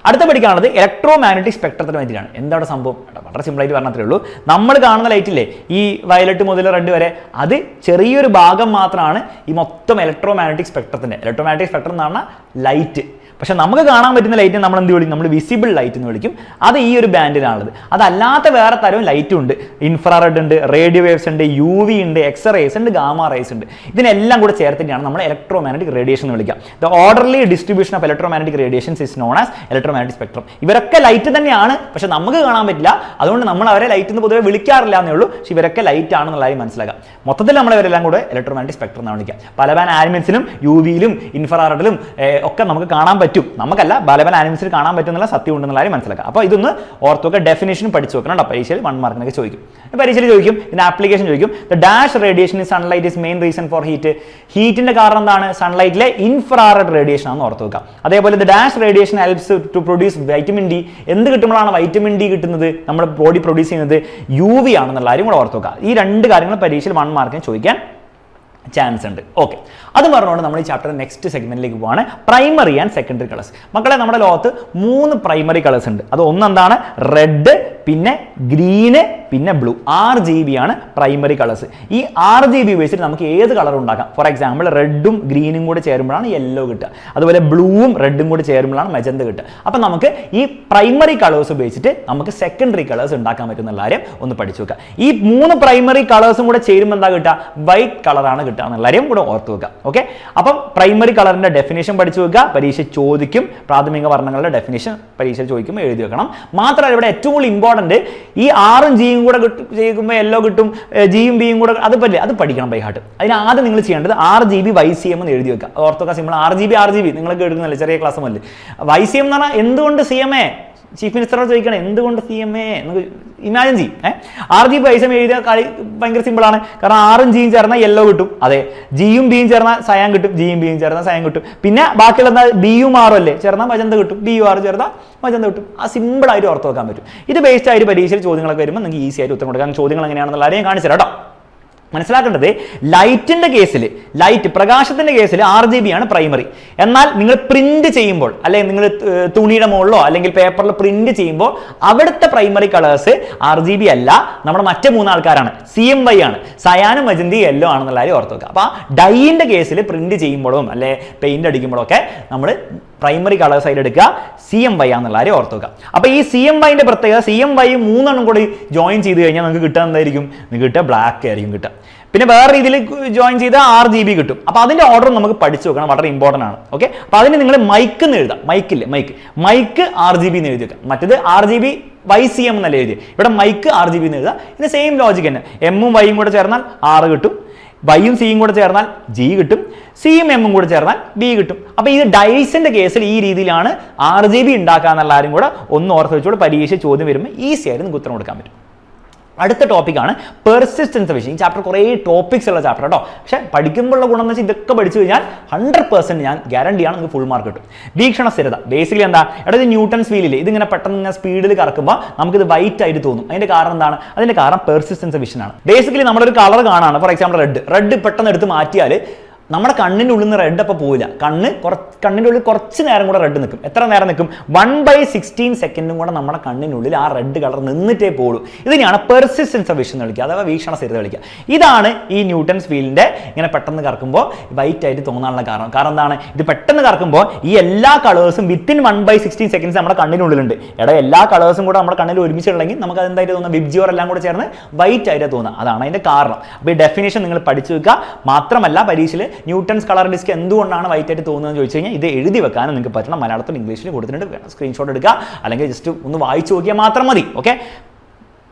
അടുത്ത പഠിക്കാനുള്ളത് ഇലക്ട്രോ മാഗ്നറ്റിക് സ്പെക്ട്രത്തിന് വേണ്ടിയിട്ടാണ്. എന്താണ് സംഭവം? വളരെ സിമ്പിളായിട്ട് പറഞ്ഞത്രേ ഉള്ളൂ. നമ്മൾ കാണുന്ന ലൈറ്റില്ലേ, ഈ വയലറ്റ് മുതൽ റെഡ് വരെ, അത് ചെറിയൊരു ഭാഗം മാത്രമാണ് ഈ മൊത്തം ഇലക്ട്രോ മാഗ്നറ്റിക് സ്പെക്ട്രത്തിന്റെ. ഇലക്ട്രോ മാഗ്നറ്റിക് സ്പെക്ട്രം എന്ന് പറഞ്ഞാൽ ലൈറ്റ്. പക്ഷെ നമുക്ക് കാണാൻ പറ്റുന്ന ലൈറ്റ് നമ്മൾ എന്ത് വിളിക്കും? നമ്മൾ വിസിബിൾ ലൈറ്റ് എന്ന് വിളിക്കും. അത് ഈ ഒരു ബാൻഡിലാണുള്ളത്. അതല്ലാത്ത വേറെ തരം ലൈറ്റും ഉണ്ട്. ഇൻഫ്രാറെഡ് ഉണ്ട്, റേഡിയോ വേവ്സ് ഉണ്ട്, UV ഉണ്ട്, എക്സ്റേസ് ഉണ്ട്, ഗാമ റേസ് ഉണ്ട്. ഇതിനെല്ലാം കൂടെ ചേർത്തിട്ടാണ് നമ്മൾ ഇലക്ട്രോ മാഗ്നറ്റിക് റേഡിയേഷൻ എന്ന് വിളിക്കുക. The orderly distribution of electro magnetic radiations is known as electro magnetic spectrum. ഇവരൊക്കെ ലൈറ്റ് തന്നെയാണ്, പക്ഷെ നമുക്ക് കാണാൻ പറ്റില്ല. അതുകൊണ്ട് നമ്മൾ അവരെ ലൈറ്റ് എന്ന് പൊതുവെ വിളിക്കാറില്ല എന്നേ ഉള്ളൂ. പക്ഷെ ഇവരൊക്കെ ലൈറ്റ് ആണെന്നുള്ള കാര്യം മനസ്സിലാക്കാം. മൊത്തത്തിൽ നമ്മൾ ഇവരെല്ലാം കൂടെ ഇലക്ട്രോ മാഗ്നറ്റിക് സ്പെക്ട്രം എന്നാണ് വിളിക്കുക. പല ആനിമൽസിലും UV-യിലും ഇൻഫ്രാറെഡിലും ഒക്കെ നമുക്ക് കാണാൻ പറ്റും. നമുക്കല്ല, പല ആനിമൽസിൽ കാണാൻ പറ്റുന്നുള്ള സത്യം ഉണ്ടെന്നുള്ള കാര്യം മനസ്സിലാക്കാം. അപ്പോൾ ഇതൊന്ന് ഓർത്തൊക്കെ ഡെഫിനേഷൻ പഠിച്ചു വെക്കണം. പരീക്ഷയിൽ 1 മാർക്കിനൊക്കെ ചോദിക്കും. പരീക്ഷയിൽ ചോദിക്കും, ഇതിന് ആപ്ലിക്കേഷൻ ചോദിക്കും. The dash radiation in sunlight is main reason for heat. ഹീറ്റിന്റെ കാരണം എന്താണ്? സൺലൈറ്റിലെ ഇൻഫ്രാറെഡ് റേഡിയേഷൻ ആണെന്ന് ഓർത്ത് വെക്കാം. അതേപോലെ the dash radiation helps to produce vitamin D. എന്ത് കിട്ടുമ്പോഴാണ് വൈറ്റമിൻ ഡി കിട്ടുന്നത്? നമ്മുടെ ബോഡി പ്രൊഡ്യൂസ് ചെയ്യുന്നത് UV ആണെന്നുള്ള കാര്യം കൂടെ ഓർത്ത് വെക്കാം. ഈ 2 കാര്യങ്ങൾ പരീക്ഷയിൽ 1 മാർക്കിന് ചോദിക്കാൻ ചാൻസ് ഉണ്ട്. ഓക്കെ, അത് പറഞ്ഞുകൊണ്ട് നമ്മൾ ഈ ചാപ്റ്റർ നെക്സ്റ്റ് സെഗ്മെന്റിലേക്ക് പോവാണ്. Primary and secondary colours. മക്കളെ, നമ്മുടെ ലോകത്ത് 3 പ്രൈമറി കളേഴ്സ് ഉണ്ട്. അത് ഒന്നെന്താണ്? റെഡ്, പിന്നെ ഗ്രീന്, പിന്നെ ബ്ലൂ. RGB ആണ് പ്രൈമറി കളേഴ്സ്. ഈ RGB ഉപയോഗിച്ചിട്ട് നമുക്ക് ഏത് കളർ ഉണ്ടാക്കാം. ഫോർ എക്സാമ്പിൾ, റെഡും ഗ്രീനും കൂടെ ചേരുമ്പോഴാണ് യെല്ലോ കിട്ടുക. അതുപോലെ ബ്ലൂവും റെഡും കൂടി ചേരുമ്പോഴാണ് മെജന്ത കിട്ടുക. അപ്പം നമുക്ക് ഈ പ്രൈമറി കളേഴ്സ് ഉപയോഗിച്ചിട്ട് നമുക്ക് സെക്കൻഡറി കളേഴ്സ് ഉണ്ടാക്കാൻ പറ്റുന്ന കാര്യം ഒന്ന് പഠിച്ചു വെക്കുക. ഈ 3 പ്രൈമറി കളേഴ്സും കൂടെ ചേരുമ്പോൾ എന്താ കിട്ടുക? വൈറ്റ് കളറാണ് കിട്ടുക എന്നുള്ള കാര്യം കൂടെ ഓർത്ത് വെക്കുക. ഓക്കെ, അപ്പം പ്രൈമറി കളറിന്റെ ഡെഫിനേഷൻ പഠിച്ചു വെക്കുക. പരീക്ഷ ചോദിക്കും. പ്രാഥമിക വർണ്ണങ്ങളുടെ ഡെഫിനേഷൻ പരീക്ഷ ചോദിക്കുമ്പോൾ എഴുതി വെക്കണം. മാത്രമല്ല, ഇവിടെ ഏറ്റവും കൂടുതൽ ഇമ്പോർട്ടന്റ് ഈ R ഉം G കൂടെ ചെയ്യുമ്പോൾ യെല്ലോ കിട്ടും, G ഉം B യും കൂടെ അത് പഠിക്കണം ബൈ ഹാർട്ട്. അതിന് ആദ്യം നിങ്ങൾ ചെയ്യേണ്ടത് RGB YCM എന്ന് എഴുതി വെക്കുക. ഓർത്തോക്ക സിമ്പിൾ. RGB നിങ്ങൾ കേൾക്കുന്നില്ല, ചെറിയ ക്ലാസ് മുതൽ. YCM എന്ന് പറഞ്ഞാൽ എന്തുകൊണ്ട് CMA? ചീഫ് മിനിസ്റ്ററോട് ചോദിക്കണം എന്തുകൊണ്ട് CMA എന്ന് ഇമാജിൻ ചെയ്യും. RGB YCM എഴുതിയ കളി ഭയങ്കര സിമ്പിളാണ്. കാരണം R ഉം G യും ചേർന്നാൽ യെല്ലോ കിട്ടും. അതെ, G ഉം B യും ചേർന്നാൽ സയാൻ കിട്ടും, G ഉം B യും ചേർന്നാൽ സയാൻ കിട്ടും. പിന്നെ ബാക്കിയുള്ള എന്താ? B യും R അല്ലേ ചേർന്നാൽ മജന്ത കിട്ടും, B യും R ചേർന്നാൽ മജന്ത കിട്ടും. ആ സിമ്പിളായിട്ട് ഓർത്ത് വെക്കാൻ പറ്റും. ഇത് ബേസ്ഡ് ആയിട്ട് പരീക്ഷയിൽ ചോദ്യങ്ങളൊക്കെ വരുമ്പോൾ നിങ്ങൾക്ക് ഈസി ആയിട്ട് ഉത്തരം കൊടുക്കാം. ചോദ്യങ്ങൾ എങ്ങനെയാണെന്നുള്ള കാര്യം ഞാൻ കാണിച്ചു തരാം കേട്ടോ. മനസ്സിലാക്കേണ്ടത്, ലൈറ്റിന്റെ കേസിൽ, പ്രകാശത്തിന്റെ കേസിൽ RGB ആണ് പ്രൈമറി. എന്നാൽ നിങ്ങൾ പ്രിന്റ് ചെയ്യുമ്പോൾ, അല്ലെങ്കിൽ നിങ്ങൾ തുണിയുടെ മുകളിലോ അല്ലെങ്കിൽ പേപ്പറിൽ പ്രിന്റ് ചെയ്യുമ്പോൾ അവിടുത്തെ പ്രൈമറി കളേഴ്സ് RGB അല്ല, നമ്മുടെ മറ്റേ 3 ആൾക്കാരാണ്. CMY ആണ്. സയാനും മജന്തി യെല്ലോ ആണെന്നുള്ള കാര്യം ഓർത്ത് വെക്കുക. അപ്പോൾ ഡൈയിന്റെ കേസിൽ പ്രിന്റ് ചെയ്യുമ്പോഴും അല്ലെ പെയിന്റ് അടിക്കുമ്പോഴൊക്കെ നമ്മൾ പ്രൈമറി കളേഴ്സ് ആയിട്ട് എടുക്കുക CMY ആണെന്നുള്ള കാര്യം ഓർത്ത് വെക്കുക. അപ്പോൾ ഈ CMYന്റെ പ്രത്യേകത, CMY 3 കൂടി ജോയിൻ ചെയ്ത് കഴിഞ്ഞാൽ നിങ്ങൾക്ക് കിട്ടുക എന്തായിരിക്കും? നിങ്ങൾക്ക് കിട്ടുക ബ്ലാക്ക് ആയിരിക്കും കിട്ടുക. പിന്നെ വേറെ രീതിയിൽ ജോയിൻ ചെയ്ത RGB കിട്ടും. അപ്പോൾ അതിന്റെ ഓർഡർ നമുക്ക് പഠിച്ചു വെക്കണം, വളരെ ഇമ്പോർട്ടൻ്റ് ആണ്. ഓക്കെ, അപ്പോൾ അതിന് നിങ്ങൾ മൈക്ക് എന്ന് എഴുതാം. മൈക്ക് RGB എന്ന് എഴുതി വെക്കാം. മറ്റേത് RGB YCM എന്നല്ല എഴുതി. ഇവിടെ മൈക്ക് RGB എന്ന് എഴുതാം. ഇതിന് സെയിം ലോജിക് തന്നെ. M ഉം Y യും കൂടെ ചേർന്നാൽ R കിട്ടും, Y ഉം C യും കൂടെ ചേർന്നാൽ G കിട്ടും, C ഉം M ഉം കൂടെ ചേർന്നാൽ B കിട്ടും. അപ്പോൾ ഇത് ഡൈസിന്റെ കേസിൽ ഈ രീതിയിലാണ് RGB ഉണ്ടാക്കുക എന്നുള്ള കാര്യം കൂടെ ഒന്ന് ഓർത്ത് വെച്ചോളൂ. പരീക്ഷ ചോദ്യം വരുമ്പോൾ ഈസി ആയിട്ട് നിങ്ങൾക്ക് ഉത്തരം കൊടുക്കാൻ പറ്റും. അടുത്ത ടോപ്പിക്കാണ് പെർസിസ്റ്റൻസ് വിഷയം. ഈ ചാപ്റ്റർ കുറേ ടോപ്പിക്സ് ഉള്ള ചാപ്റ്റർ കേട്ടോ. പക്ഷെ പഠിക്കുമ്പോഴുള്ള ഗുണം എന്ന് വെച്ചാൽ ഇതൊക്കെ പഠിച്ചു കഴിഞ്ഞാൽ 100% ഞാൻ ഗ്യാരണ്ടിയാണ് നിങ്ങൾക്ക് ഫുൾ മാർക്ക് കിട്ടും. വീക്ഷണ സ്ഥിരത ബേസിക്കലി എന്താ? ഇത് ന്യൂട്ടൺസ് വീലിൽ ഇതിങ്ങനെ പെട്ടെന്ന് സ്പീഡിൽ കറക്കുമ്പോൾ നമുക്കിത് വൈറ്റ് ആയിട്ട് തോന്നും. അതിന്റെ കാരണം എന്താണ്? അതിന്റെ കാരണം പെർസിസ്റ്റൻസ് വിഷൻ ആണ്. ബേസിക്കലി നമ്മളൊരു കളർ കാണാണ്. ഫോർ എക്സാമ്പിൾ റെഡ് പെട്ടെന്ന് എടുത്ത് മാറ്റിയാൽ നമ്മുടെ കണ്ണിൻ്റെ ഉള്ളിൽ നിന്ന് റെഡ് അപ്പോൾ പോവില്ല. കണ്ണിൻ്റെ ഉള്ളിൽ കുറച്ച് നേരം കൂടെ റെഡ് നിൽക്കും. എത്ര നേരം നിൽക്കും? 1/16 സെക്കൻഡും കൂടെ നമ്മുടെ കണ്ണിനുള്ളിൽ ആ റെഡ് കളർ നിന്നിട്ടേ പോകുള്ളൂ. ഇതിനെയാണ് പെർസിസ്റ്റൻസ് ഓഫ് വിഷൻ എന്ന് വിളിക്കുക, അഥവാ വീക്ഷണ സ്ഥിരത വിളിക്കുക. ഇതാണ് ഈ ന്യൂട്ടൺസ് ഫീൽഡിന്റെ ഇങ്ങനെ പെട്ടെന്ന് കറക്കുമ്പോൾ വൈറ്റ് ആയിട്ട് തോന്നാനുള്ള കാരണം. കാരണം എന്താണ്? ഇത് പെട്ടെന്ന് കറക്കുമ്പോൾ ഈ എല്ലാ കളേഴ്സും വിത്തിൻ 1/16 സെക്കൻഡ്സ് നമ്മുടെ കണ്ണിനുള്ളിലുണ്ട്. എല്ലാ കളേഴ്സും കൂടെ നമ്മുടെ കണ്ണിൽ ഒരുമിച്ചുണ്ടെങ്കിൽ നമുക്ക് അതെന്തായിട്ട് തോന്നുക? വിബ്ജിയോർ എല്ലാം കൂടെ ചേർന്ന് വൈറ്റ് ആയിട്ട് തോന്നുക. അതാണ് അതിന്റെ കാരണം. അപ്പോൾ ഈ ഡെഫിനേഷൻ നിങ്ങൾ പഠിച്ചു വെക്കുക. മാത്രമല്ല പരീക്ഷയിൽ ന്യൂട്ടൺസ് കളർ ഡിസ്ക് എന്തുകൊണ്ടാണ് വൈറ്റ് ആയിട്ട് തോന്നുന്നതെന്ന് ചോദിച്ചു കഴിഞ്ഞാൽ ഇത് എഴുതി വെക്കാനും നിങ്ങൾക്ക് പറ്റണം. മലയാളത്തിൽ ഇംഗ്ലീഷിൽ കൊടുത്തിട്ടുണ്ട്. സ്ക്രീൻഷോട്ട് എടുക്കുക, അല്ലെങ്കിൽ ജസ്റ്റ് ഒന്ന് വായിച്ചു നോക്കിയാൽ മാത്രം മതി. ഓക്കെ,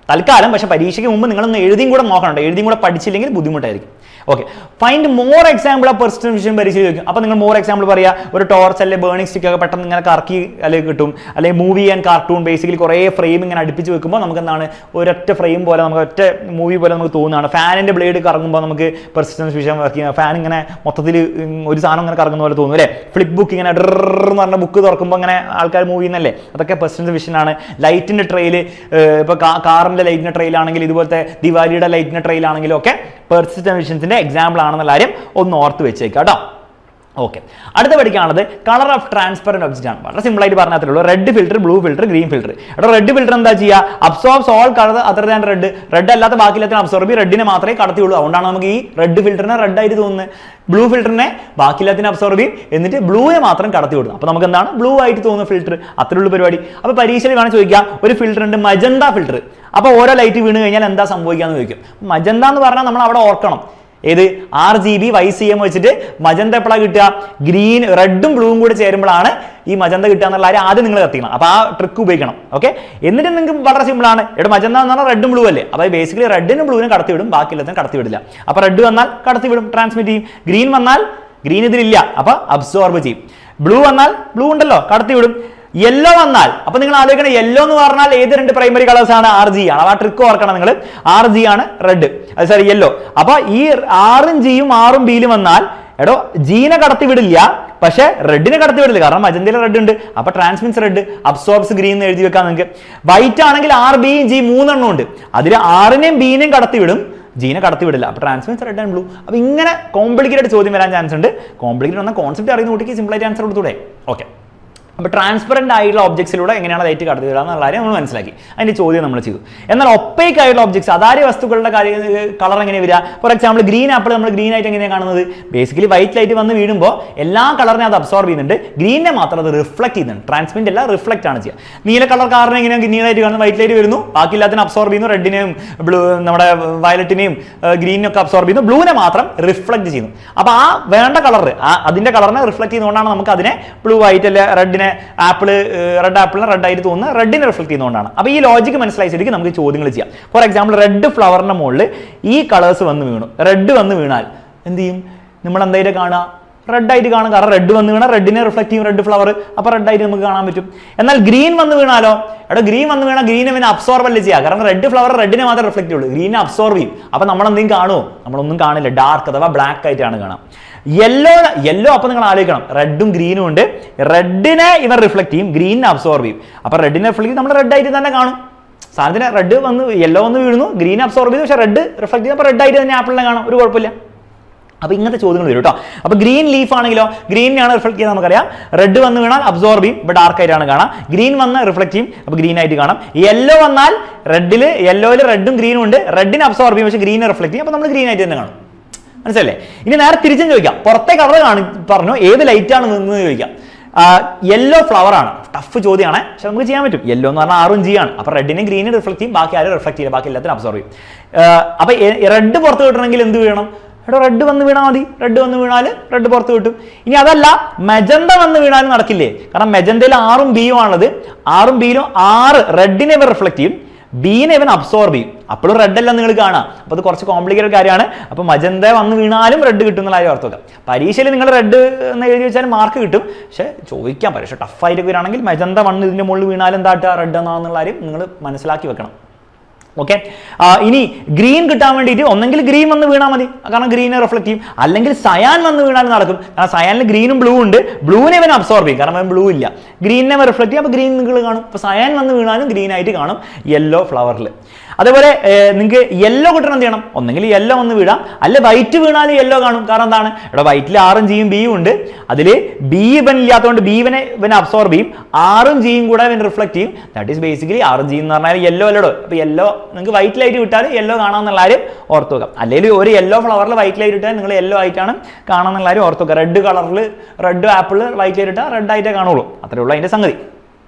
തൽക്കാലം. പക്ഷെ പരീക്ഷയ്ക്ക് മുമ്പ് നിങ്ങളൊന്ന് എഴുതിയും കൂടെ നോക്കണം, എഴുതിയും കൂടെ പഠിച്ചില്ലെങ്കിൽ ബുദ്ധിമുട്ടായിരിക്കും. Okay, find more example of persistent vision പരീക്ഷ ചോദിക്കും. അപ്പോൾ നിങ്ങൾ മോർ എക്സാമ്പിൾ പറയുക, ഒരു ടോർച്ച് അല്ലെങ്കിൽ ബേണിംഗ് സ്റ്റിക്ക് ഒക്കെ പെട്ടെന്ന് ഇങ്ങനെ കറക്കി അല്ലെങ്കിൽ കിട്ടും, അല്ലെങ്കിൽ മൂവി ആൻഡ് കാർട്ടൂൺ ബേസിക്കലി കുറേ ഫ്രെയിം ഇങ്ങനെ അടുപ്പിച്ച് വെക്കുമ്പോൾ നമുക്ക് എന്താണ് ഒരൊറ്റ ഫ്രെയിം പോലെ നമുക്ക് ഒറ്റ മൂവി പോലെ നമുക്ക് തോന്നുന്നതാണ്. ഫാനിന്റെ ബ്ലേഡ് കറങ്ങുമ്പോൾ നമുക്ക് പെർസിസ്റ്റന്റ് വിഷൻ വർക്ക് ചെയ്യുക, ഫാൻ ഇങ്ങനെ മൊത്തത്തിൽ ഒരു സാധനം ഇങ്ങനെ കറങ്ങുന്ന പോലെ തോന്നും അല്ലേ. ഫ്ലിപ്പ് ബുക്ക് ഇങ്ങനെ എന്ന് പറഞ്ഞ ബുക്ക് തുറക്കുമ്പോൾ അങ്ങനെ ആൾക്കാർ മൂവ് ചെയ്യുന്നല്ലേ, അതൊക്കെ പെർസിസ്റ്റന്റ് വിഷൻ ആണ്. ലൈറ്റിന്റെ ട്രെയിൽ, ഇപ്പോൾ കാറിന്റെ ലൈറ്റിന്റെ ട്രെയിൽ ആണെങ്കിൽ, ഇതുപോലത്തെ ദിവാലിയുടെ ലൈറ്റിന്റെ ട്രെയിൽ ആണെങ്കിലും ഒക്കെ പെർസിസ്റ്റന്റ് വിഷൻസിന്റെ എക്സാമ്പിൾ ആണെന്നുള്ള കാര്യം ഒന്ന് ഓർത്ത് വെച്ചേക്കാം കേട്ടോ. ഓക്കെ, അടുത്ത പഠിക്കാനുള്ളത് കളർ ഓഫ് ട്രാൻസ്പെറന്റ് ഒബ്ജക്റ്റ് ആണ്. വളരെ സിമ്പിൾ ആയിട്ട് പറഞ്ഞാൽ ഉള്ളൂ. Red filter, blue filter, green filter. ഇവിടെ റെഡ് ഫിൽറ്റർ എന്താ ചെയ്യുക? Absorbs all colour other than red. Red അല്ലാത്ത ബാക്കിയെല്ലാത്തിനും അബ്സോർബ് ചെയ്യും, റെഡിനെ മാത്രമേ കടത്തിയുള്ളൂ. അതുകൊണ്ടാണ് നമുക്ക് ഈ റെഡ് ഫിൽറ്ററിനെ റെഡ് ആയിട്ട് തോന്നുന്നത്. ബ്ലൂ ഫിൽറ്ററിനെ ബാക്കിയെല്ലാത്തിനും അബ്സോർബ് ചെയ്യും, എന്നിട്ട് ബ്ലൂവിനെ മാത്രം കടത്തി വിടും. അപ്പോൾ നമുക്ക് എന്താണ് ബ്ലൂ ആയിട്ട് തോന്നുന്ന ഫിൽറ്റർ. അത്രയുള്ള പരിപാടി. അപ്പോൾ പരീക്ഷയിൽ വേണം ചോദിക്കാം, ഒരു ഫിൽറ്റർ ഉണ്ട് മജന്ത ഫിൽറ്റർ. അപ്പോൾ ഓരോ ലൈറ്റ് വീണ് കഴിഞ്ഞാൽ എന്താ സംഭവിക്കാന്ന് ചോദിക്കും. മജന്ത എന്ന് പറഞ്ഞാൽ നമ്മൾ അവിടെ ഓർക്കണം, ഏത് RGB YCM വെച്ചിട്ട് മജന്ത എപ്പോഴാണ് കിട്ടുക? ഗ്രീൻ, റെഡും ബ്ലൂവും കൂടെ ചേരുമ്പോഴാണ് ഈ മജന്ത കിട്ടുക എന്നുള്ള കാര്യം ആദ്യം നിങ്ങൾ കത്തിക്കണം. അപ്പോൾ ആ ട്രിക്ക് ഉപയോഗിക്കണം. ഓക്കെ, എന്നിട്ട് നിങ്ങൾക്ക് വളരെ സിമ്പിൾ ആണ്. ഇവിടെ മജന്ത എന്ന് പറഞ്ഞാൽ റെഡും ബ്ലൂ അല്ലേ, അപ്പോൾ ബേസിക്കലി റെഡിനും ബ്ലൂവിനും കടത്തി വിടും, ബാക്കിയെല്ലാത്തിനും കടത്തി വിടില്ല. അപ്പോൾ റെഡ് വന്നാൽ കടത്തി വിടും, ട്രാൻസ്മിറ്റ് ചെയ്യും. ഗ്രീൻ വന്നാൽ ഗ്രീൻ ഇതിലില്ല, അപ്പോൾ അബ്സോർബ് ചെയ്യും. ബ്ലൂ വന്നാൽ ബ്ലൂ ഉണ്ടല്ലോ, കടത്തി വിടും. യെല്ലോ വന്നാൽ, അപ്പൊ നിങ്ങൾ ആലോചിക്കണം, യെല്ലോ എന്ന് പറഞ്ഞാൽ ഏത് രണ്ട് പ്രൈമറി കളേഴ്സ് ആണ്? RG ആണ്. ആ ട്രിക്ക് ഓർക്കണം നിങ്ങൾ. RG ആണ് റെഡ്, അത് സോറി യെല്ലോ. അപ്പൊ ഈ ആറും ജിയും ആറും ബിയിലും വന്നാൽ എടോ ജീനെ കടത്തി വിടില്ല, പക്ഷെ റെഡിനെ കടത്തി വിടില്ല, കാരണം മജന്തയിൽ റെഡ് ഉണ്ട്. അപ്പൊ ട്രാൻസ്മിറ്റ്സ് റെഡ്, അബ്സോർബ്സ് ഗ്രീൻ എന്ന് എഴുതി വെക്കാം നിങ്ങൾക്ക്. വൈറ്റ് ആണെങ്കിൽ RBയും G മൂന്നെണ്ണം ഉണ്ട്, അതിൽ ആറിനെയും ബിനെയും കടത്തി വിടും, ജീനെ കടത്തി വിടില്ല. അപ്പോൾ ട്രാൻസ്മിറ്റ്സ് റെഡ് ആൻഡ് ബ്ലൂ. അപ്പോൾ ഇങ്ങനെ കോംപ്ലിക്കേറ്റഡ് ചോദ്യം വരാൻ ചാൻസ് ഉണ്ട്. കോംപ്ലിക്കേറ്റഡ് എന്ന കോൺസെപ്റ്റ് അറിയുന്ന കുട്ടിക്ക് സിമ്പിളായിട്ട് ആൻസർ കൊടുത്തൂടെ? ഓക്കെ, അപ്പോൾ ട്രാൻസ്പെറന്റ് ആയിട്ടുള്ള ഒബ്ജക്ട്സിലൂടെ എങ്ങനെയാണ് ലൈറ്റ് കടത്തി വിടുക എന്നുള്ള കാര്യം നമ്മൾ മനസ്സിലാക്കി, അതിന്റെ ചോദ്യം നമ്മൾ ചെയ്തു. എന്നാൽ ഒപ്പേക്ക് ആയിട്ടുള്ള ഒബ്ജക്ട്സ്, അതാര്യ വസ്തുക്കളുടെ കളർ എങ്ങനെ വരിക? ഫോർ എക്സാമ്പിൾ ഗ്രീൻ ആപ്പിൾ നമ്മൾ ഗ്രീൻ ആയിട്ട് എങ്ങനെയാണ് കാണുന്നത്? ബേസിക്കലി വൈറ്റ് ലൈറ്റ് വന്ന് വീഴുമ്പോൾ എല്ലാ കളറിനെ അത് അബ്സോർബ് ചെയ്യുന്നുണ്ട്, ഗ്രീനെ മാത്രം അത് റിഫ്ലക്ട് ചെയ്യുന്നുണ്ട്. ട്രാൻസ്മിറ്റ് അല്ല, റിഫ്ലക്ട് ആണ് ചെയ്യുക. നീല കളർ കാറിനെ എങ്ങനെയാണ് നീലായിട്ട് കാണുന്നത്? വൈറ്റ് ലൈറ്റ് വരുന്നു, ബാക്കി എല്ലാത്തിനും അബ്സോർബ് ചെയ്യുന്നു, റെഡിനെയും ബ്ലൂ നമ്മുടെ വയലറ്റിനെയും ഗ്രീനും ഒക്കെ അബ്സോർബ് ചെയ്യുന്നു, ബ്ലൂവിനെ മാത്രം റിഫ്ലക്ട് ചെയ്യുന്നു. അപ്പോൾ ആ വേണ്ട കളർ, അതിന്റെ കളറിനെ റിഫ്ലക്ട് ചെയ്യുന്നതുകൊണ്ടാണ് നമുക്ക് അതിനെ ബ്ലൂ വൈറ്റ് അല്ലെ റെഡിനെ റെഡ് ആപ്പിളിനെ റെഡ് ആയിട്ട് തോന്നുന്നത് റെഡിനെ റിഫ്ലക്ട് ചെയ്യുന്നതുകൊണ്ടാണ്. അപ്പോൾ ഈ ലോജിക്ക് മനസ്സിലായിട്ട് നമുക്ക് ചോദ്യങ്ങൾ ചെയ്യാം. ഫോർ എക്സാമ്പിൾ റെഡ് ഫ്ലവറിന്റെ മുകളിൽ ഈ കളേഴ്സ് വന്ന് വീണു, റെഡ് വന്ന് വീണാൽ എന്ത് ചെയ്യും? നമ്മൾ എന്തായിട്ട് കാണുക? റെഡ് ആയിട്ട് കാണും, കാരണം റെഡ് വന്ന് വീണാൽ റെഡിനെ റിഫ്ലക്ട് ചെയ്യും റെഡ് ഫ്ലവർ, അപ്പോൾ റെഡ് ആയിട്ട് നമുക്ക് കാണാൻ പറ്റും. എന്നാൽ ഗ്രീൻ വന്ന് വീണാലോ? എവിടെ ഗ്രീൻ വന്ന് വീണാൽ ഗ്രീനെ പിന്നെ അബ്സോർബ് അല്ലേ ചെയ്യുക, കാരണം റെഡ് ഫ്ലവർ റെഡിനെ മാത്രമേ റിഫ്ലക്ട് ചെയ്യുള്ളൂ, ഗ്രീനെ അബ്സോർബ് ചെയ്യും. അപ്പോൾ നമ്മൾ എന്തെങ്കിലും കാണുമോ? നമ്മളൊന്നും കാണില്ല, ഡാർക്ക് അഥവാ ബ്ലാക്ക് ആയിട്ടാണ് കാണാം. യെല്ലോ അപ്പോൾ നിങ്ങൾ ആലോചിക്കണം, റെഡും ഗ്രീനും ഉണ്ട്, റെഡിനെ ഇവർ റിഫ്ലക്ട് ചെയ്യും, ഗ്രീനിനെ അബ്സോർബ് ചെയ്യും. അപ്പോൾ റെഡിനെ റിഫ്ലക്ട് ചെയ്യും, നമ്മൾ റെഡ് ആയിട്ട് തന്നെ കാണും. സാധനത്തിന് റെഡ് വന്ന് യെല്ലോ വന്ന് വീഴുന്നു, ഗ്രീൻ അബ്സോർബ് ചെയ്തു, പക്ഷേ റെഡ് റിഫ്ലക്ട് ചെയ്യും, അപ്പോൾ റെഡ് ആയിട്ട് തന്നെ ആപ്പിളിനെ കാണാം, ഒരു കുഴപ്പമില്ല. അപ്പോൾ ഇങ്ങനത്തെ ചോദ്യങ്ങൾ വരും കേട്ടോ. അപ്പോൾ ഗ്രീൻ ലീഫ് ആണെങ്കിലോ, ഗ്രീനെയാണ് റിഫ്ലക്ട് ചെയ്യുന്നത് നമുക്കറിയാം. റെഡ് വന്ന് വീണാൽ അബ്സോർബ് ചെയ്യും, ഇപ്പോൾ ഡാർക്ക് ആയിട്ടാണ് കാണാം. ഗ്രീൻ വന്ന് റിഫ്ലക്ട് ചെയ്യും, അപ്പോൾ ഗ്രീൻ ആയിട്ട് കാണാം. യെല്ലോ വന്നാൽ യെല്ലോയിൽ റെഡും ഗ്രീനും ഉണ്ട്, റെഡിനെ അബ്സോർബ് ചെയ്യും, പക്ഷേ ഗ്രീനെ റിഫ്ലക്ട് ചെയ്യും, അപ്പോൾ നമ്മൾ ഗ്രീൻ ആയിട്ട് തന്നെ കാണും. മനസ്സിലല്ലേ? ഇനി നേരെ തിരിച്ചും ചോദിക്കാം, പുറത്തെ കളർ പറഞ്ഞു ഏത് ലൈറ്റ് ആണ് നിന്ന് ചോദിക്കാം. യെല്ലോ ഫ്ലവർ ആണ്, ടഫ് ചോദ്യമാണ്, പക്ഷെ നമുക്ക് ചെയ്യാൻ പറ്റും. യെല്ലോ എന്ന് പറഞ്ഞാൽ ആറും ജി ആണ്, അപ്പോൾ റെഡിനെ ഗ്രീനെ റിഫ്ലക്ട് ചെയ്യും, ബാക്കി ആരും റിഫ്ലക്ട് ചെയ്യില്ല, ബാക്കി എല്ലാത്തിനും അബ്സോർബ് ചെയ്യും. അപ്പോൾ റെഡ് പുറത്ത് കിട്ടണമെങ്കിൽ എന്ത് വേണം? എടോ റെഡ് വന്ന് വീണാൽ മതി, റെഡ് വന്ന് വീണാൽ റെഡ് പുറത്ത് കിട്ടും. ഇനി അതല്ല മെജന്ത വന്ന് വീണാലും നടക്കില്ലേ, കാരണം മെജന്തയിൽ ആറും ബിയും ആണുള്ളത്, ആറും ബിയിലും 6 റെഡിനെ ഇവർ റിഫ്ലക്ട് ചെയ്യും, ബീനെ ഇവൻ അബ്സോർബ് ചെയ്യും, അപ്പോഴും റെഡ് അല്ല നിങ്ങൾ കാണാം. അപ്പോൾ അത് കുറച്ച് കോംപ്ലിക്കേറ്റഡ് കാര്യമാണ്. അപ്പോൾ മജന്ത വന്ന് വീണാലും റെഡ് കിട്ടും എന്നുള്ള കാര്യം ഓർത്ത് വെക്കാം. പരീക്ഷയിൽ നിങ്ങൾ റെഡ് എന്ന് എഴുതി വെച്ചാൽ മാർക്ക് കിട്ടും, പക്ഷേ ചോദിക്കാൻ പരീക്ഷ ടഫായിട്ട് വരികയാണെങ്കിൽ മജന്ത വന്ന് ഇതിൻ്റെ മുകളിൽ വീണാലും എന്താട്ടാ റെഡ് എന്നാന്നുള്ള കാര്യം നിങ്ങൾ മനസ്സിലാക്കി വെക്കണം. ഓക്കെ, ഇനി ഗ്രീൻ കിട്ടാൻ വേണ്ടിയിട്ട് ഒന്നെങ്കിൽ ഗ്രീൻ വന്ന് വീണാൽ മതി, കാരണം ഗ്രീനെ റിഫ്ലക്ട് ചെയ്യും, അല്ലെങ്കിൽ സയാൻ വന്ന് വീണാലും നടക്കും, കാരണം സയാനിൽ ഗ്രീനും ബ്ലൂ ഉണ്ട്, ബ്ലൂവിനെ ഇവൻ അബ്സോർബ് ചെയ്യും, കാരണം അവൻ ബ്ലൂ ഇല്ല, ഗ്രീനിനെ റിഫ്ലക്ട് ചെയ്യും, അപ്പോൾ ഗ്രീൻ നിങ്ങൾ കാണും. അപ്പോൾ സയാൻ വന്ന് വീണാലും ഗ്രീൻ ആയിട്ട് കാണും യെല്ലോ ഫ്ലവറിൽ. അതേപോലെ നിങ്ങൾക്ക് യെല്ലോ കിട്ടണം എന്ത് ചെയ്യണം? ഒന്നെങ്കിൽ യെല്ലോ വന്ന് വീഴാം, അല്ല വൈറ്റ് വീണാലും യെല്ലോ കാണും. കാരണം എന്താണ്? ഇവിടെ വൈറ്റിൽ ആറും ജിയും ബിയും ഉണ്ട്, അതിൽ ബി ഇവൻ ഇല്ലാത്തതുകൊണ്ട് ഇവനെ അബ്സോർബ് ചെയ്യും, ആറും ജിയും കൂടെ ഇവൻ റിഫ്ലക്ട് ചെയ്യും. ദാറ്റ് ഈസ് ബേസിക്കലി ആറും ജി എന്ന് പറഞ്ഞാൽ യെല്ലോ അല്ലടോ. അപ്പോൾ യെല്ലോ നിങ്ങൾക്ക് വൈറ്റ് ലൈറ്റ് വിട്ടാൽ യെല്ലോ കാണാമെന്നുള്ള കാര്യം ഓർത്ത് വെക്കാം. അല്ലെങ്കിൽ ഒരു യെല്ലോ ഫ്ലവറിൽ വൈറ്റ് ലൈറ്റ് ഇട്ടാൽ നിങ്ങൾ യെല്ലോ ആയിട്ടാണ് കാണാമെന്നുള്ള കാര്യം ഓർത്ത് വെക്കുക. റെഡ് കളറിൽ റെഡ് ആപ്പിൾ വൈറ്റ് ലൈറ്റ് ഇട്ടാൽ റെഡ് ആയിട്ടേ കാണുള്ളൂ, അത്രേ ഉള്ളൂ അതിൻ്റെ സംഗതി.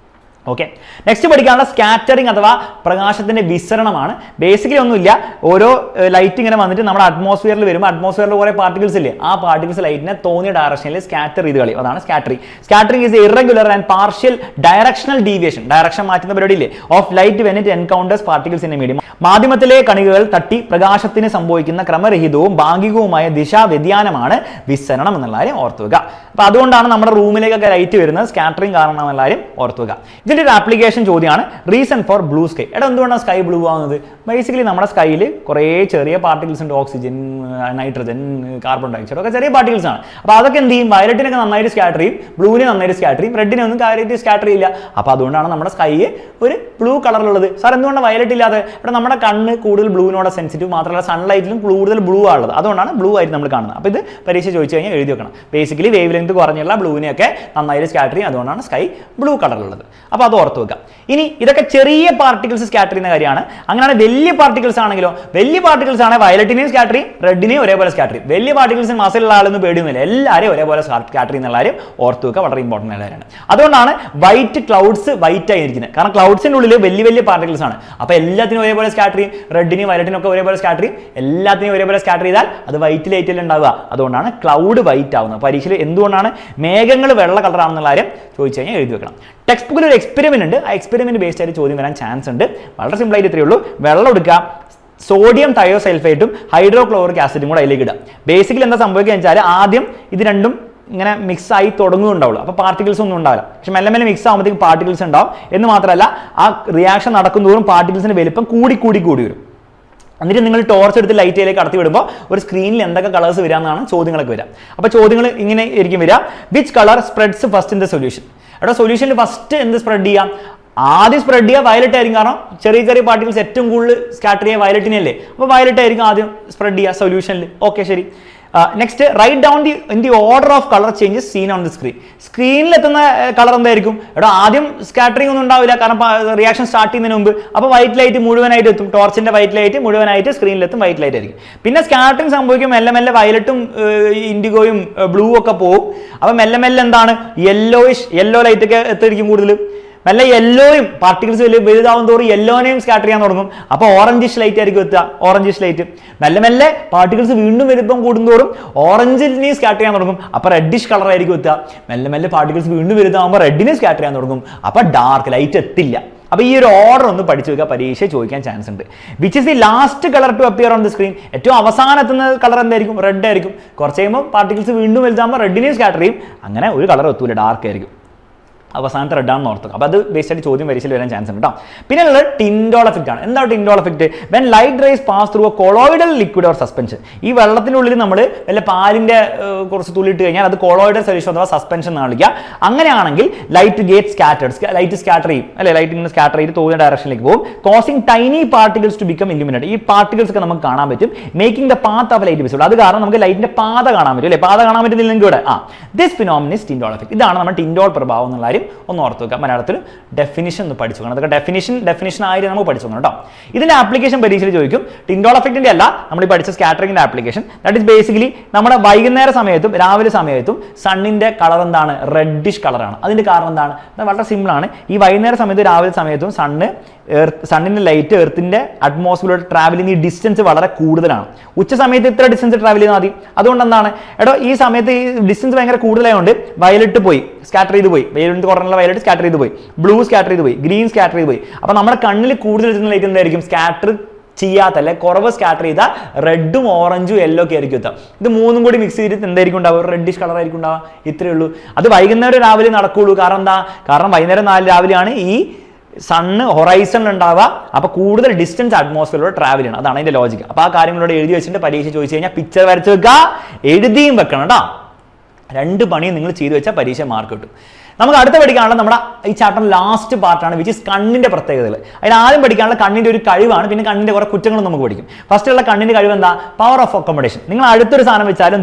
ഓക്കെ, നെക്സ്റ്റ് പഠിക്കാനുള്ള സ്കാറ്ററിങ് അഥവാ പ്രകാശത്തിന്റെ വിസരണമാണ്. ബേസിക്കലി ഒന്നുമില്ല, ഓരോ ലൈറ്റ് ഇങ്ങനെ വന്നിട്ട് നമ്മുടെ അറ്റ്മോസ്ഫിയറിൽ വരുമ്പോൾ അറ്റ്മോസ്ഫിയറിൽ കുറേ പാർട്ടിക്കിൾസ് ഇല്ലേ, ആ പാർട്ടിക്കിൾസ് ലൈറ്റിനെ തോന്നിയ ഡയറക്ഷനിൽ സ്കാറ്റർ ചെയ്ത് കളയും. അതാണ് scattering. Scattering is irregular and partial directional deviation, direction മാറ്റുന്ന പരിപാടി ഇല്ലേ, of light when it encounters particles in a medium. മാധ്യമത്തിലെ കണികകൾ തട്ടി പ്രകാശത്തിന് സംഭവിക്കുന്ന ക്രമരഹിതവും ഭാഗികവുമായ ദിശാ വ്യതിയാനമാണ് വിസരണം എന്നുള്ള കാര്യം ഓർത്തുവെക്കുക. അപ്പൊ അതുകൊണ്ടാണ് നമ്മുടെ റൂമിലേക്കൊക്കെ ലൈറ്റ് വരുന്നത് സ്കാറ്ററിങ് കാരണം എന്നുള്ള കാര്യം ഓർത്തുവെക്കുക. ഇതിന്റെ ഒരു ആപ്ലിക്കേഷൻ ചോദ്യമാണ് റീസൺ ഫോർ ബ്ലൂ സ്കൈ. എന്തുകൊണ്ടാണ് സ്കൈ ബ്ലൂ ആവുന്നത്? ബേസിക്കലി നമ്മുടെ സ്കൈയിൽ കുറേ ചെറിയ പാർട്ടിക്കിൾസ് ഉണ്ട്, ഓക്സിജൻ, നൈട്രജൻ, കാർബൺ ഡയോക്സൈഡ് ഒക്കെ ചെറിയ പാർട്ടിക്കിൾസ് ആണ്. അപ്പോൾ അതൊക്കെ എന്ത് ചെയ്യും? വയലറ്റിനൊക്കെ നന്നായിട്ട് സ്കാറ്റർ ചെയ്യും, ബ്ലൂവിനെ നന്നായിട്ട് സ്കാറ്റർ ചെയ്യും, റെഡിനെ ഒന്നും കാര്യമായിട്ട് സ്കാറ്റർ ചെയ്യില്ല. അപ്പോൾ അതുകൊണ്ടാണ് നമ്മുടെ സ്കൈ ഒരു ബ്ലൂ കളറിലുള്ളത്. സാർ എന്തുകൊണ്ടാണ് വയലറ്റ് ഇല്ലാതെ? ഇവിടെ നമ്മുടെ കണ്ണ് കൂടുതൽ ബ്ലൂവിനോട് സെൻസിറ്റീവ്, മാത്രമല്ല സൺലൈറ്റിലും കൂടുതൽ ബ്ലൂ ആണുള്ളത്, അതുകൊണ്ടാണ് ബ്ലൂ ആയിട്ട് നമ്മൾ കാണുന്നത്. അപ്പോൾ ഇത് പരീക്ഷ ചോദിച്ചു കഴിഞ്ഞാൽ എഴുതി വെക്കണം. ബേസിക്കലി വേവ് ലെങ്ത് കുറഞ്ഞുള്ള ബ്ലൂവിനെയൊക്കെ നന്നായിട്ട് സ്കാറ്റർ ചെയ്യും, അതുകൊണ്ടാണ് സ്കൈ ബ്ലൂ കളറിലുള്ളത്. അപ്പോൾ അത് ഓർത്ത് വെക്കാം. ഇനി ഇതൊക്കെ ചെറിയ പാർട്ടിക്കിൾസ് സ്കാറ്റർ ചെയ്യുന്ന കാര്യമാണ്. അങ്ങനെയാണ് വലിയ പാർട്ടിക്കിൾസ് ആണെങ്കിലോ, വലിയ പാർട്ടിക്കിൾസ് ആണ് വയലറ്റിനെയും സ്കാറ്റർ ചെയ്യും, റെഡിനെയും ഒരേപോലെ സ്കാറ്റർ ചെയ്യും. വലിയ പാർട്ടിക്കിൾസിന് മസിലുള്ള ആളൊന്നും പേടിയൊന്നുമില്ല, എല്ലാവരെയും ഒരേപോലെ സ്കാറ്റർ ചെയ്യുന്ന കാര്യം ഓർത്ത് വെക്കുക, വളരെ ഇമ്പോർട്ടൻ്റ് ആയ കാര്യമാണ്. അതുകൊണ്ടാണ് വൈറ്റ് ക്ലൗഡ്സ് വൈറ്റ് ആയിരിക്കുന്നത്. കാരണം ക്ലൗഡ്സിൻ്റെ ഉള്ളിൽ വലിയ വലിയ പാർട്ടിക്കിൾസ് ആണ്. അപ്പോൾ എല്ലാത്തിനും ഒരേപോലെ സ്കാറ്റർ ചെയ്യും, റെഡിനെയും വയലറ്റിനും ഒക്കെ ഒരേപോലെ സ്കാറ്റർ ചെയ്യും. എല്ലാത്തിനും ഒരേപോലെ സ്കാറ്റർ ചെയ്താൽ അത് വൈറ്റ് ലൈറ്റിൽ ഉണ്ടാവുക. അതുകൊണ്ടാണ് ക്ലൗഡ് വൈറ്റ് ആവുന്നത്. പരീക്ഷയിൽ എന്തുകൊണ്ടാണ് മേഘങ്ങൾ വെള്ള കളറാണെന്നുള്ള കാര്യം ചോദിച്ചു കഴിഞ്ഞാൽ എഴുതി വെക്കണം. ടെക്സ്റ്റ് ബുക്കിൽ ഒരു എക്സ്പെരിമെന്റ് ഉണ്ട്, ആ എക്സ്പെരിമെന്റ് ബേസ്ഡ് ആയിട്ട് ചോദ്യം വരാൻ ചാൻസ് ഉണ്ട്. വളരെ സിമ്പിൾ ആയിട്ട് ഇത്രയേ ഉള്ളൂ. വെള്ളം എടുക്കുക, സോഡിയം തയോസൾഫേറ്റും ഹൈഡ്രോക്ലോറിക് ആസിഡും കൂടെ അതിലേക്ക് ഇടുക. ബേസിക്കലി എന്താ സംഭവിക്കുക വെച്ചാൽ ആദ്യം ഇത് രണ്ടും ഇങ്ങനെ മിക്സ് ആയി തുടങ്ങുന്നുണ്ടാവുള്ളൂ, അപ്പോൾ പാർട്ടിക്കിൾസ് ഒന്നും ഉണ്ടാവില്ല. പക്ഷെ മെല്ലെ മെല്ലെ മിക്സ് ആകുമ്പോഴത്തേക്കും പാർട്ടിക്കിൾസ് ഉണ്ടാവും. എന്ന് മാത്രമല്ല ആ റിയാക്ഷൻ നടക്കുന്നതോറും പാർട്ടിക്കിൾസിന്റെ വലിപ്പം കൂടി വരും. എന്നിട്ട് നിങ്ങൾ ടോർച്ച് എടുത്ത് ലൈറ്റിലേക്ക് കടത്തി വിടുമ്പോൾ ഒരു സ്ക്രീനിൽ എന്തൊക്കെ കളേഴ്സ് വരാമെന്നാണ് ചോദ്യങ്ങളൊക്കെ വരിക. അപ്പോൾ ചോദ്യങ്ങൾ ഇങ്ങനെ ആയിരിക്കും വരിക. Which colour spreads first in the solution? സൊല്യൂഷനിൽ ഫസ്റ്റ് എന്ത് സ്പ്രെഡ് ചെയ്യാം? ആദ്യം സ്പ്രെഡ് ചെയ്യുക വയലറ്റ് ആയിരിക്കും. കാരണം ചെറിയ ചെറിയ പാർട്ടിക്കിൾസ് ഏറ്റവും കൂടുതൽ സ്കാറ്റർ ചെയ്യുക വയലറ്റിനല്ലേ, അപ്പോൾ വയലറ്റ് ആയിരിക്കും ആദ്യം സ്പ്രെഡ് ചെയ്യുക സൊല്യൂഷനിൽ. ഓക്കെ, ശരി. Next, write down the order of colour changes seen on the screen. സ്ക്രീനിൽ എത്തുന്ന കളർ എന്തായിരിക്കും? ആദ്യം സ്കാറ്ററിംഗ് ഒന്നും ഉണ്ടാവില്ല, കാരണം റിയാക്ഷൻ സ്റ്റാർട്ട് ചെയ്യുന്നതിന് മുമ്പ്. അപ്പോൾ വൈറ്റ് ലൈറ്റ് മുഴുവനായിട്ട് എത്തും, ടോർച്ചിന്റെ വൈറ്റ് ലൈറ്റ് മുഴുവനായിട്ട് സ്ക്രീനിലെത്തും, വൈറ്റ് ലൈറ്റ് ആയിരിക്കും. പിന്നെ സ്കാറ്ററിംഗ് സംഭവിക്കും, മെല്ലെ മെല്ലെ വയലറ്റും ഇൻഡിഗോയും ബ്ലൂ ഒക്കെ പോകും. അപ്പോൾ മെല്ലെ മെല്ലെ എന്താണ് യെല്ലോ ലൈറ്റ് ഒക്കെ എത്തിയിരിക്കും കൂടുതൽ. മെല്ലെ യെല്ലോയും പാർട്ടിക്കിൾസ് വലുതാവും തോറും യെല്ലോനെയും സ്കാറ്റർ ചെയ്യാൻ തുടങ്ങും. അപ്പോൾ ഓറഞ്ചിഷ് ലൈറ്റ് ആയിരിക്കും എത്തുക, ഓറഞ്ചിഷ് ലൈറ്റ്. മെല്ലെ മെല്ലെ പാർട്ടിക്കിൾസ് വീണ്ടും വലുപ്പം കൂടുന്തോറും ഓറഞ്ചിനെയും സ്കാറ്റർ ചെയ്യാൻ തുടങ്ങും. അപ്പോൾ റെഡിഷ് കളർ ആയിരിക്കും എത്തുക. മെല്ലെ മെല്ലെ പാർട്ടിക്കിൾസ് വീണ്ടും വലുതാകുമ്പോൾ റെഡിനെ സ്കാറ്റർ ചെയ്യാൻ തുടങ്ങും. അപ്പോൾ ഡാർക്ക് ലൈറ്റ് എത്തില്ല. അപ്പോൾ ഈ ഒരു ഓർഡർ ഒന്ന് പഠിച്ചു വെക്കുക, പരീക്ഷ ചോദിക്കാൻ ചാൻസ് ഉണ്ട്. Which is the last colour to appear on the screen? ഏറ്റവും അവസാനം എത്തുന്ന കളർ എന്തായിരിക്കും? റെഡ് ആയിരിക്കും. കുറച്ച് കഴിയുമ്പോൾ പാർട്ടിക്കിൾസ് വീണ്ടും വലുതാകുമ്പോൾ റെഡിനെയും സ്കാറ്റർ ചെയ്യും. അങ്ങനെ ഒരു കളർ എത്തൂല, ഡാർക്ക് ആയിരിക്കും. അവസാനത്തെ റെഡാണെന്ന് ഓർത്തുക. അപ്പോൾ അത് ബേസ്ഡ് ചോദ്യം പരീക്ഷയിൽ വരാൻ ചാൻസ് ഉണ്ട് കേട്ടോ. പിന്നെ ഉള്ളത് ടിൻഡോൾ എഫക്റ്റ് ആണ്. എന്താണ് Tyndall effect? When light rays pass through a colloidal liquid or suspension. ഈ വെള്ളത്തിനുള്ളിൽ നമ്മൾ വല്ല പാലിന്റെ കുറച്ച് തുള്ളിയിട്ട് കഴിഞ്ഞാൽ അത് കൊളോയിഡൽ സൊല്യൂഷൻ അഥവാ സസ്പെൻഷൻ എന്നാണ് വിളിക്കുക. അങ്ങനെയാണെങ്കിൽ light get scattered, light scatter ചെയ്യും അല്ലെ, ലൈറ്റ് ഇങ്ങനെ സ്കാറ്റർ ചെയ്ത് തോന്നിയ ഡയറക്ഷനിലേക്ക് പോകും. Causing tiny particles to become illuminated. ഈ പാർട്ടിക്കിൾസ് ഒക്കെ നമുക്ക് കാണാൻ പറ്റും. Making the path of light visible. അത് കാരണം നമുക്ക് ലൈറ്റിന്റെ പാത കാണാൻ പറ്റും അല്ലെ, പാത കാണാൻ പറ്റുന്നില്ലെങ്കിൽ ഇവിടെ ദിസ് ഫിനോമിനൻ ഈസ് ടിൻഡോൾ എഫക്റ്റ്. ഇതാണ് നമ്മുടെ ടിൻഡോൾ പ്രഭാവം എന്നുള്ള കാര്യം ഒന്ന് ഓർത്ത് വെക്കുക. മലയാളത്തിൽ ഡെഫിനിഷൻ ഒന്ന് പഠിച്ചു നോക്കണം. അതൊക്കെ ഡെഫിനിഷൻ ആയിട്ട് നമുക്ക് പഠിച്ചു നോക്കണം കേട്ടോ. ഇതിന്റെ ആപ്ലിക്കേഷൻ പരീക്ഷയിൽ ചോദിക്കും. ടിൻഡോൾ എഫക്റ്റിന്റെ അല്ല, നമ്മൾ ഈ പഠിച്ച സ്കാറ്ററിംഗിന്റെ ആപ്ലിക്കേഷൻ. ദാറ്റ് ഇസ് ബേസിക്കലി നമ്മുടെ വൈകുന്നേര സമയത്തും രാവിലെ സമയത്തും സണ്ണിന്റെ കളർ എന്താണ്? റെഡിഷ് കളറാണ്. അതിന്റെ കാരണം എന്താണ്? വളരെ സിമ്പിൾ ആണ്. ഈ വൈകുന്നേര സമയത്തും രാവിലെ സമയത്തും സണ്ണിന്റെ ലൈറ്റ് എർത്തിന്റെ അറ്റ്മോസ്ഫിയറിലൂടെ ട്രാവൽ ചെയ്യുന്ന ഈ ഡിസ്റ്റൻസ് വളരെ കൂടുതലാണ്. ഉച്ച സമയത്ത് ഇത്ര ഡിസ്റ്റൻസ് ട്രാവൽ ചെയ്താൽ മതി. അതുകൊണ്ട് എന്താണ് ഈ സമയത്ത് ഈ ഡിസ്റ്റൻസ് ഭയങ്കര കൂടുതലായതുകൊണ്ട് വയലറ്റ് പോയി സ്കാറ്റർ ചെയ്ത് പോയി, വെയിലിന്റെ കുറഞ്ഞുള്ള വയലറ്റ് സ്കാറ്റർ ചെയ്ത് പോയി, ബ്ലൂ സ്കാറ്റർ ചെയ്ത് പോയി, ഗ്രീൻ സ്കാറ്റർ ചെയ്ത് പോയി. അപ്പോൾ നമ്മുടെ കണ്ണിൽ കൂടുതൽ എത്തുന്ന ലൈറ്റ് എന്തായിരിക്കും? സ്കാറ്റർ ചെയ്യാത്ത അല്ലെ കുറവ് സ്കാറ്റർ ചെയ്താൽ റെഡും ഓറഞ്ചും യെല്ലോ ഒക്കെ ആയിരിക്കും എത്താം. ഇത് മൂന്നും കൂടി മിക്സ് ചെയ്തിട്ട് എന്തായിരിക്കും ഉണ്ടാവുക? റെഡിഷ് കളർ ആയിരിക്കും ഉണ്ടാവുക. ഇത്രയേ ഉള്ളൂ. അത് വൈകുന്നേരം രാവിലെ നടക്കുള്ളൂ. കാരണം എന്താ? കാരണം വൈകുന്നേരം 4 രാവിലെയാണ് ഈ സണ്ണ് ഹൊറൈസണിൽ ഉണ്ടാവുക. അപ്പോൾ കൂടുതൽ ഡിസ്റ്റൻസ് അറ്റ്മോസ്ഫിയറിലൂടെ ട്രാവൽ ചെയ്യണം. അതാണ് അതിന്റെ ലോജിക്ക്. അപ്പോൾ ആ കാര്യങ്ങളോട് എഴുതി വെച്ചിട്ട് പരീക്ഷ ചോദിച്ചു കഴിഞ്ഞാൽ പിക്ചർ വരച്ച് വെക്കുക, എഴുതിയും വെക്കണം കേട്ടോ. 2 പണിയും നിങ്ങൾ ചെയ്തു വെച്ചാൽ പരീക്ഷ മാർക്ക് കിട്ടും. നമുക്ക് അടുത്ത പഠിക്കാനുള്ള നമ്മുടെ ഈ ചാപ്റ്റർ ലാസ്റ്റ് പാർട്ടാണ്, വിച്ച് ഇസ് കണ്ണിന്റെ പ്രത്യേകതകൾ. അതിൽ ആദ്യം പഠിക്കാനുള്ള കണ്ണിന്റെ ഒരു കഴിവാണ്, പിന്നെ കണ്ണിന്റെ കുറെ കുറ്റങ്ങളും നമുക്ക് പഠിക്കും. ഫസ്റ്റ് ഉള്ള കണ്ണിന്റെ കഴിവ് എന്താ? Power of accommodation. നിങ്ങൾ അടുത്തൊരു സാധനം വെച്ചാലും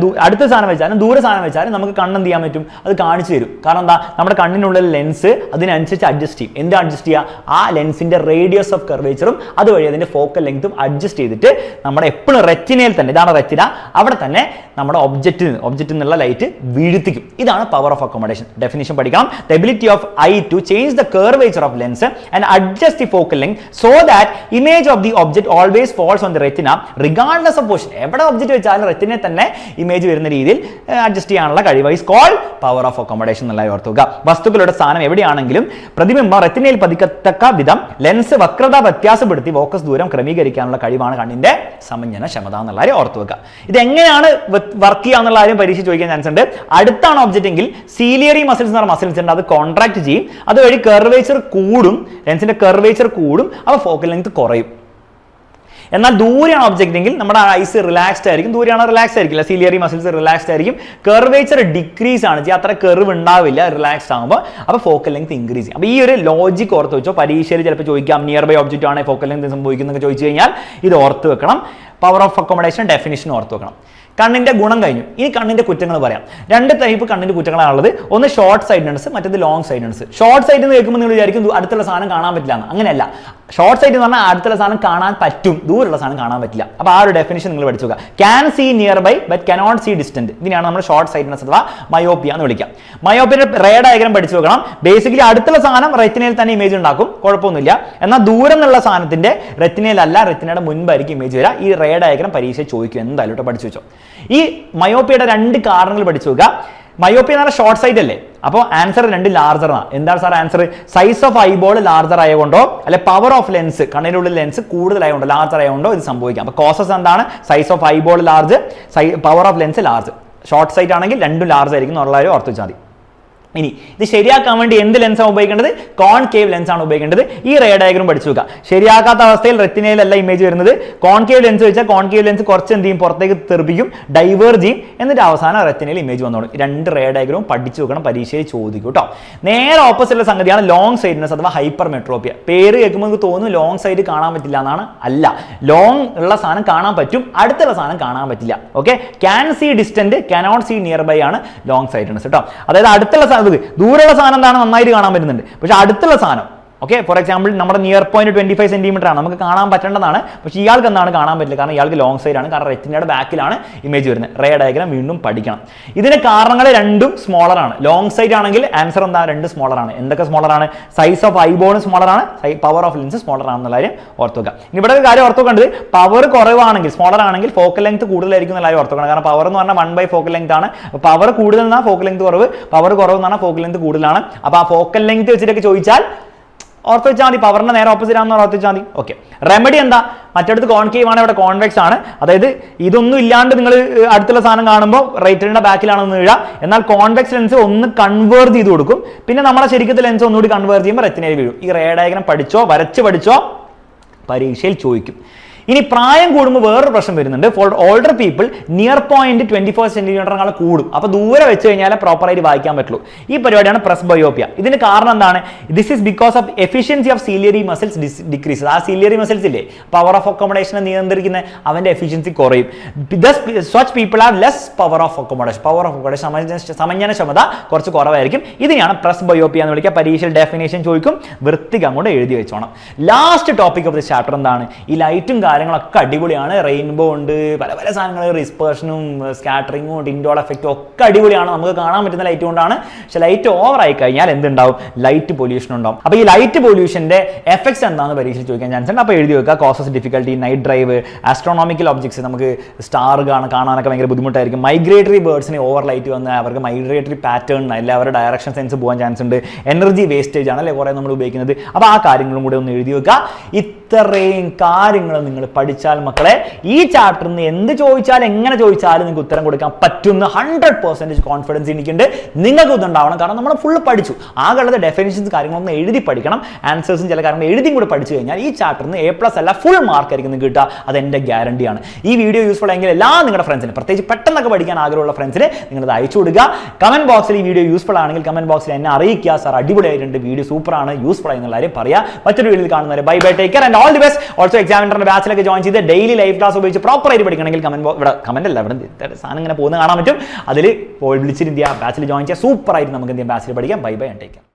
ദൂരെ സാധനം വെച്ചാലും നമുക്ക് കണ്ണെന്ത് ചെയ്യാൻ പറ്റും? അത് കാണിച്ചു തരും. കാരണം എന്താ? നമ്മുടെ കണ്ണിനുള്ള ലെൻസ് അതിനനുസരിച്ച് അഡ്ജസ്റ്റ് ചെയ്യും. എന്താ അഡ്ജസ്റ്റ് ചെയ്യുക? ആ ലെൻസിന്റെ റേഡിയസ് ഓഫ് കർവേച്ചറും അതുവഴി അതിന്റെ ഫോക്കൽ ലെങ്തും അഡ്ജസ്റ്റ് ചെയ്തിട്ട് നമ്മുടെ എപ്പോഴും റെറ്റിനയിൽ തന്നെ, ഇതാണ് റെറ്റിന, അവിടെ തന്നെ നമ്മുടെ ഒബ്ജക്റ്റിൽ നിന്നുള്ള ലൈറ്റ് വീഴ്ത്തിക്കും. ഇതാണ് പവർ ഓഫ് അക്കോമഡേഷൻ. ഡെഫിനിഷൻ പഠിക്കാം. പഠിച്ചേക്കാം. The ability of eye to change the curvature of lens and adjust the focal length so that image of the object always falls on the retina regardless of position. എവിടെ object വെച്ചാലും റെറ്റിനെ തന്നെ image വരുന്ന രീതിയിൽ adjust ചെയ്യാനുള്ള കഴിവ് is called power of accommodation എന്നുള്ളത് ഓർത്തുക. വസ്തുക്കളുടെ സ്ഥാനം എവിടെയാണെങ്കിലും പ്രതിബിംബം റെറ്റിനയിൽ പതിക്കത്തക്ക വിധം ലെൻസ് വക്രത വ്യത്യാസപ്പെടുത്തി ഫോക്കസ് ദൂരം ക്രമീകരിക്കാനുള്ള കഴിവാണ് കണ്ണിന്റെ സമഞ്ജന ക്ഷമത എന്നുള്ള കാര്യം ഓർത്തു വെക്കുക. ഇതെങ്ങനെയാണ് വർക്ക് ചെയ്യുക എന്നുള്ള കാര്യം പരീക്ഷ ചോദിക്കാൻ ചാൻസ് ഉണ്ട്. അടുത്താണ് ഒബ്ജക്റ്റ് എങ്കിൽ സീലിയറി മസിൽസ് എന്ന് പറഞ്ഞ മസിൽസ് ഉണ്ട്, അത് കോൺട്രാക്ട് ചെയ്യും, അതുവഴി കർവേച്ചർ കൂടും, ലെൻസിന്റെ കർവേച്ചർ കൂടും, അപ്പോൾ ഫോക്കൽ ലെങ്ത് കുറയും. എന്നാൽ ദൂരെയാണ് ഒബ്ജക്റ്റ് എങ്കിൽ നമ്മുടെ ഐസ് റിലാക്സ്ഡ് ആയിരിക്കും, ദൂരെയാണ് റിലാക്സ് ആയിരിക്കില്ല, സീലിയറി മസിൽസ് റിലാക്സ്ഡ് ആയിരിക്കും, കർവേച്ചർ ഡിക്രീസ് ആണ് ചെയ്യുക, അത്ര കർവ് ഉണ്ടാവില്ല റിലാക്സ്ഡ് ആകുമ്പോൾ, അപ്പോൾ ഫോക്കൽ ലെങ്ത് ഇൻക്രീസ് ചെയ്യും. അപ്പോൾ ഈ ഒരു ലോജിക് ഓർത്ത് വെച്ചോ. പരീക്ഷയിൽ ചിലപ്പോൾ ചോദിക്കാം നിയർ ബൈ ഒബ്ജക്റ്റ് ആണ് ഫോക്കൽ ലെങ്ത് സംഭവിക്കുന്നതൊക്കെ ചോദിച്ചു കഴിഞ്ഞാൽ ഇത് ഓർത്ത് വെക്കണം. പവർ ഓഫ് അക്കോമഡേഷൻ ഡെഫിനിഷൻ ഓർത്ത് വെക്കണം. കണ്ണിന്റെ ഗുണം കഴിഞ്ഞു. ഇനി കണ്ണിന്റെ കുറ്റങ്ങൾ പറയാം. രണ്ട് ടൈപ്പ് കണ്ണിന്റെ കുറ്റങ്ങളാണുള്ളത്. ഒന്ന് ഷോർട്ട് സൈഡ്നെസ്, മറ്റേത് ലോങ് സൈഡ്നെസ്. ഷോർട്ട് സൈഡ് എന്ന് കേൾക്കുമ്പോൾ നിങ്ങൾ വിചാരിക്കും അടുത്തുള്ള സാധനം കാണാൻ പറ്റില്ല എന്ന്. അങ്ങനെയല്ല. ഷോർട്ട് സൈഡ് എന്ന് പറഞ്ഞാൽ അടുത്തുള്ള സാധനം കാണാൻ പറ്റും, ദൂരമുള്ള സാധനം കാണാൻ പറ്റില്ല. അപ്പോൾ ആ ഒരു ഡെഫിനിഷൻ നിങ്ങൾ പഠിച്ചു നോക്കുക. Can see nearby but cannot see distant. ഇതിനാണ് നമ്മൾ ഷോർട്ട് സൈഡ്നെസ് അഥവാ മയോപ്പിയ എന്ന് വിളിക്കാം. മയോപ്പിയുടെ റേ ഡയഗ്രം പഠിച്ചു നോക്കണം. ബേസിക്കലി അടുത്തുള്ള സാധനം റെറ്റിനയിൽ തന്നെ ഇമേജ് ഉണ്ടാക്കും, കുഴപ്പമൊന്നുമില്ല. എന്നാൽ ദൂരം എന്നുള്ള സാധനത്തിന്റെ റെറ്റിനയിലല്ല, റെറ്റിനയുടെ മുൻപായിരിക്കും ഇമേജ് വരിക. ഈ റേ ഡയഗ്രം പരീക്ഷ ചോദിക്കും, എന്തായാലും പഠിച്ചു വെച്ചോ. ഈ മയോപ്പിയുടെ രണ്ട് കാരണങ്ങൾ പഠിച്ചു നോക്കുക. മയോപ്പിയ എന്ന് പറഞ്ഞാൽ ഷോർട്ട് സൈറ്റ് അല്ലേ, അപ്പോൾ ആൻസർ രണ്ട് ലാർജർ ആണ്. എന്താണ് sir answer? Size of eyeball larger ആയതുകൊണ്ടോ അല്ലെ പവർ ഓഫ് ലെൻസ് കണ്ണിന്റെ ഉള്ളിൽ ലെൻസ് കൂടുതലായതുകൊണ്ടോ ലാർജർ ആയതുകൊണ്ടോ ഇത് സംഭവിക്കാം. അപ്പോൾ കോസസ് എന്താണ്? Size of eyeball large, power of lens large. Short sight ആണെങ്കിൽ രണ്ടും ലാർജ് ആയിരിക്കും എന്നുള്ള കാര്യം ഓർത്ത് വെച്ചാൽ മതി. ഇനി ഇത് ശരിയാക്കാൻ വേണ്ടി എന്ത് ലെൻസാണ് ഉപയോഗിക്കേണ്ടത്? കോൺകേവ് ലെൻസ് ആണ് ഉപയോഗിക്കേണ്ടത്. ഈ റേ ഡയഗ്രം പഠിച്ചു വെക്കുക. ശരിയാക്കാത്ത അവസ്ഥയിൽ റെറ്റിനയിലല്ല ഇമേജ് വരുന്നത്. കോൺകേവ് ലെൻസ് വെച്ചാൽ കോൺകേവ് ലെൻസ് കുറച്ച് എന്ത് ചെയ്യും, പുറത്തേക്ക് തെറിപ്പിക്കും, ഡൈവേർജ് ചെയ്യും, എന്നിട്ട് അവസാനം റെറ്റിനയിൽ ഇമേജ് വന്നോളും. രണ്ട് റേ ഡയഗ്രവും പഠിച്ചു വെക്കണം, പരീക്ഷയിൽ ചോദിക്കും കേട്ടോ. നേരെ ഓപ്പോസിറ്റുള്ള സംഗതിയാണ് ലോങ് സൈഡ്നെസ് അഥവാ ഹൈപ്പർ മെട്രോപ്പിയ. പേര് കേൾക്കുമ്പോൾ നിങ്ങൾക്ക് തോന്നുന്നു ലോങ് സൈഡ് കാണാൻ പറ്റില്ല എന്നാണ്. അല്ല, ലോങ് ഉള്ള സാധനം കാണാൻ പറ്റും, അടുത്തുള്ള സാധനം കാണാൻ പറ്റില്ല. Okay, can see distant, cannot see nearby ആണ് ലോങ് സൈഡ്നെസ് കേട്ടോ. അതായത് അടുത്തുള്ള ദൂരെയുള്ള സാധനം എന്താണ് നന്നായിട്ട് കാണാൻ പറ്റുന്നുണ്ട്, പക്ഷെ അടുത്തുള്ള സാധനം ഓക്കെ ഫോർ എക്സാമ്പിൾ നമ്മുടെ നിയർ പോയിന്റ് 25 സെന്റിമീറ്റർ ആണ്, നമുക്ക് കാണാൻ പറ്റേണ്ടതാണ്, പക്ഷേ ഇയാൾക്ക് എന്താണ് കാണാൻ പറ്റില്ല, കാരണം ഇയാൾക്ക് ലോങ് സൈഡ് ആണ്, കാരണം റെറ്റിനയുടെ ബാക്കിലാണ് ഇമേജ് വരുന്നത്. റേ ഡയഗ്രം വീണ്ടും പഠിക്കണം. ഇതിന് കാരണങ്ങൾ രണ്ടും സ്മോളർ ആണ്. ലോങ് സൈഡ് ആണെങ്കിൽ ആൻസർ എന്താ? രണ്ട് സ്മോളർ ആണ്. എന്തൊക്കെ സ്മോളർ ആണ്? സൈസ് ഓഫ് ഐബോൺ സ്മോളർ ആണ്, പവർ ഓഫ് ലെൻസ് സ്മോളർ ആണെന്നുള്ള കാര്യം ഓർത്ത് വെക്കുക. ഇനി ഇവിടെ ഒരു കാര്യം ഓർത്ത് വെക്കേണ്ടത്, പവർ കുറവാണെങ്കിൽ സ്മോളർ ആണെങ്കിൽ ഫോക്കൽ ലെങ്ത് കൂടുതലായിരിക്കും എന്നുള്ള കാര്യം ഓർത്ത് വെക്കണം. കാരണം പവർ എന്ന് പറഞ്ഞാൽ 1/4 ഫോക്കൽ ലെങ്ത് ആണ്. പവർ കൂടുതൽ എന്നാൽ ഫോക്കൽ ലെങ്ത് കുറവ്, പവർ കുറവ് എന്ന് പറഞ്ഞാൽ ഫോക്കൽ ലെങ്ത് കൂടുതലാണ്. അപ്പോൾ ആ ഫോക്കൽ ലെങ്ത് വെച്ചിട്ടൊക്കെ ചോദിച്ചാൽ ഓർത്ത് വെച്ചാൽ മതി, പവറിന്റെ നേരെ ഓപ്പോസിറ്റ് ആണെന്ന് ഓർത്ത് വെച്ചാൽ മതി. ഓക്കെ, റെമഡി എന്താ? മറ്റടുത്ത് കോൺകേവ് ആണ്, ഇവിടെ കോൺവെക്സ് ആണ്. അതായത് ഇതൊന്നും ഇല്ലാണ്ട് നിങ്ങൾ അടുത്തുള്ള സാധനം കാണുമ്പോൾ റൈറ്റിന്റെ ബാക്കിലാണെന്ന് വീഴുക. എന്നാൽ കോൺവെക്സ് ലെൻസ് ഒന്ന് കൺവേർജ് ചെയ്ത് കൊടുക്കും, പിന്നെ നമ്മുടെ ശരിക്കത്തെ ലെൻസ് ഒന്നുകൂടി കൺവേർജ് ചെയ്യുമ്പോൾ റെറ്റിനയിൽ വീഴും. ഈ റേ ഡയഗ്രം പഠിച്ചോ, വരച്ച് പഠിച്ചോ, പരീക്ഷയിൽ ചോദിക്കും. ഇനി പ്രായം കൂടുമ്പോൾ വേറൊരു പ്രശ്നം വരുന്നുണ്ട്. For older people near point 24 സെന്റിമീറ്ററിനാണ് കൂടും. അപ്പോൾ ദൂരെ വെച്ച് കഴിഞ്ഞാൽ പ്രോപ്പറായിട്ട് വായിക്കാൻ പറ്റുള്ളൂ. ഈ പരിപാടിയാണ് പ്രസ്ബയോപ്പിയ. ഇതിന് കാരണം എന്താണ്? This is because of efficiency of ciliary muscles decrease. ആ സീലിയറി മസിൽസ് ഇല്ലേ, പവർ ഓഫ് അക്കോമഡേഷനെ നിയന്ത്രിക്കുന്ന അവന്റെ എഫിഷ്യൻസി കുറയും. Such people are less power of accommodation. Power of accommodation സമഞ്ജനക്ഷമത കുറച്ച് കുറവായിരിക്കും. ഇതിനെയാണ് പ്രസ്ബയോപ്പിയ എന്ന് വിളിക്കുക. പരീക്ഷയിൽ ഡെഫിനേഷൻ ചോദിക്കും, വൃത്തിക്ക് അങ്ങോട്ട് എഴുതി വെച്ചോണം. Last topic of the chapter എന്താണ്? ഈ ലൈറ്റും കാര്യങ്ങളൊക്കെ അടിപൊളിയാണ്. റെയിൻബോ ഉണ്ട്, പല പല സാധനങ്ങൾ, റിസ്പേർഷനും സ്കാറ്ററിങ്ങും ടിൻഡോൾ എഫക്റ്റും ഒക്കെ അടിപൊളിയാണ്. നമുക്ക് കാണാൻ പറ്റുന്ന ലൈറ്റ് കൊണ്ടാണ്. പക്ഷെ ലൈറ്റ് ഓവർ ആയി കഴിഞ്ഞാൽ എന്തുണ്ടാവും? ലൈറ്റ് പൊല്യൂഷൻ ഉണ്ടാവും. അപ്പോൾ ഈ ലൈറ്റ് പൊല്യൂഷന്റെ എഫക്ട്സ് എന്താണെന്ന് പരീക്ഷയിൽ ചോദിക്കാൻ ചാൻസ് ഉണ്ട്. അപ്പോൾ എഴുതി വെക്കുക. Causes difficulty, night drive, astronomical objects, നമുക്ക് സ്റ്റാർ കാണാനൊക്കെ ഭയങ്കര ബുദ്ധിമുട്ടായിരിക്കും. മൈഗ്രേറ്ററി ബേർഡ്സിന് ഓവർ ലൈറ്റ് വന്ന് അവർക്ക് മൈഗ്രേറ്ററി പാറ്റേൺ അല്ലെ അവരുടെ ഡയറക്ഷൻ സെൻസ് പോകാൻ ചാൻസ് ഉണ്ട്. എനർജി വേസ്റ്റേജ് ആണ് അല്ലെ കുറേ നമ്മൾ ഉപയോഗിക്കുന്നത്. അപ്പോൾ ആ കാര്യങ്ങളും കൂടെ ഒന്ന് എഴുതി വെക്കുക. ഇത്രയും കാര്യങ്ങൾ നിങ്ങൾ പഠിച്ചാൽ മക്കളെ ഈ ചാപ്റ്ററിൽ നിന്ന് എന്ത് ചോദിച്ചാലും എങ്ങനെ ചോദിച്ചാലും നിങ്ങൾക്ക് ഉത്തരം കൊടുക്കാൻ പറ്റുന്ന 100% കോൺഫിഡൻസ് എനിക്കുണ്ട്. നിങ്ങൾക്ക് ഇതുണ്ടാവണം, കാരണം നമ്മൾ ഫുള്ള് പഠിച്ചു. ആകെയുള്ളത് ഡെഫിനിഷൻസ് കാര്യങ്ങളൊന്നും എഴുതി പഠിക്കണം. ആൻസേഴ്സും ചില കാര്യങ്ങൾ എഴുതിയും കൂടെ പഠിച്ചു കഴിഞ്ഞാൽ ഈ ചാപ്റ്ററിന് A+ അല്ല ഫുൾ മാർക്ക് ആയിരിക്കും നിങ്ങൾക്ക് കിട്ടുക. അതെൻ്റെ ഗ്യാരണ്ടിയാണ്. ഈ വീഡിയോ യൂസ്ഫുൾ ആയെങ്കിൽ എല്ലാ നിങ്ങളുടെ ഫ്രണ്ട്സിന്, പ്രത്യേകിച്ച് പെട്ടെന്നൊക്കെ പഠിക്കാൻ ആഗ്രഹമുള്ള ഫ്രണ്ട്സിന് നിങ്ങളത് അയച്ചു കൊടുക്കുക. കമന്റ് ബോക്സിൽ ഈ വീഡിയോ യൂസ്ഫുൾ ആണെങ്കിൽ കമന്റ് ബോക്സിൽ എന്നെ അറിയിക്കുക. സാർ അടിപൊളിയായിട്ടുണ്ട്, വീഡിയോ സൂപ്പറാണ്, യൂസ്ഫുൾ ആയി എന്നുള്ള കാര്യം പറയാം. മറ്റൊരു വീഡിയോയിൽ കാണുന്നവരെ bye bye, take care and all the best. Also എക്സാമിനറിന്റെ ബാച്ചിലൊക്കെ ജോയിൻ ചെയ്ത് ഡെയിലി ലൈവ് ക്ലാസ് ഉപയോഗിച്ച് പ്രോപ്പറായിട്ട് പഠിക്കണമെങ്കിൽ കമന്റ് അല്ല, ഇവിടെ സാധനം ഇങ്ങനെ പോകുന്നത് കാണാൻ പറ്റും. അതിൽ വിളിച്ചിട്ട് ബാച്ചിൽ ജോയിൻ ചെയ്യാം. സൂപ്പറായിട്ട് നമുക്ക് എന്ത് ചെയ്യാം, ബാച്ചിൽ പഠിക്കാം. Bye bye and take care.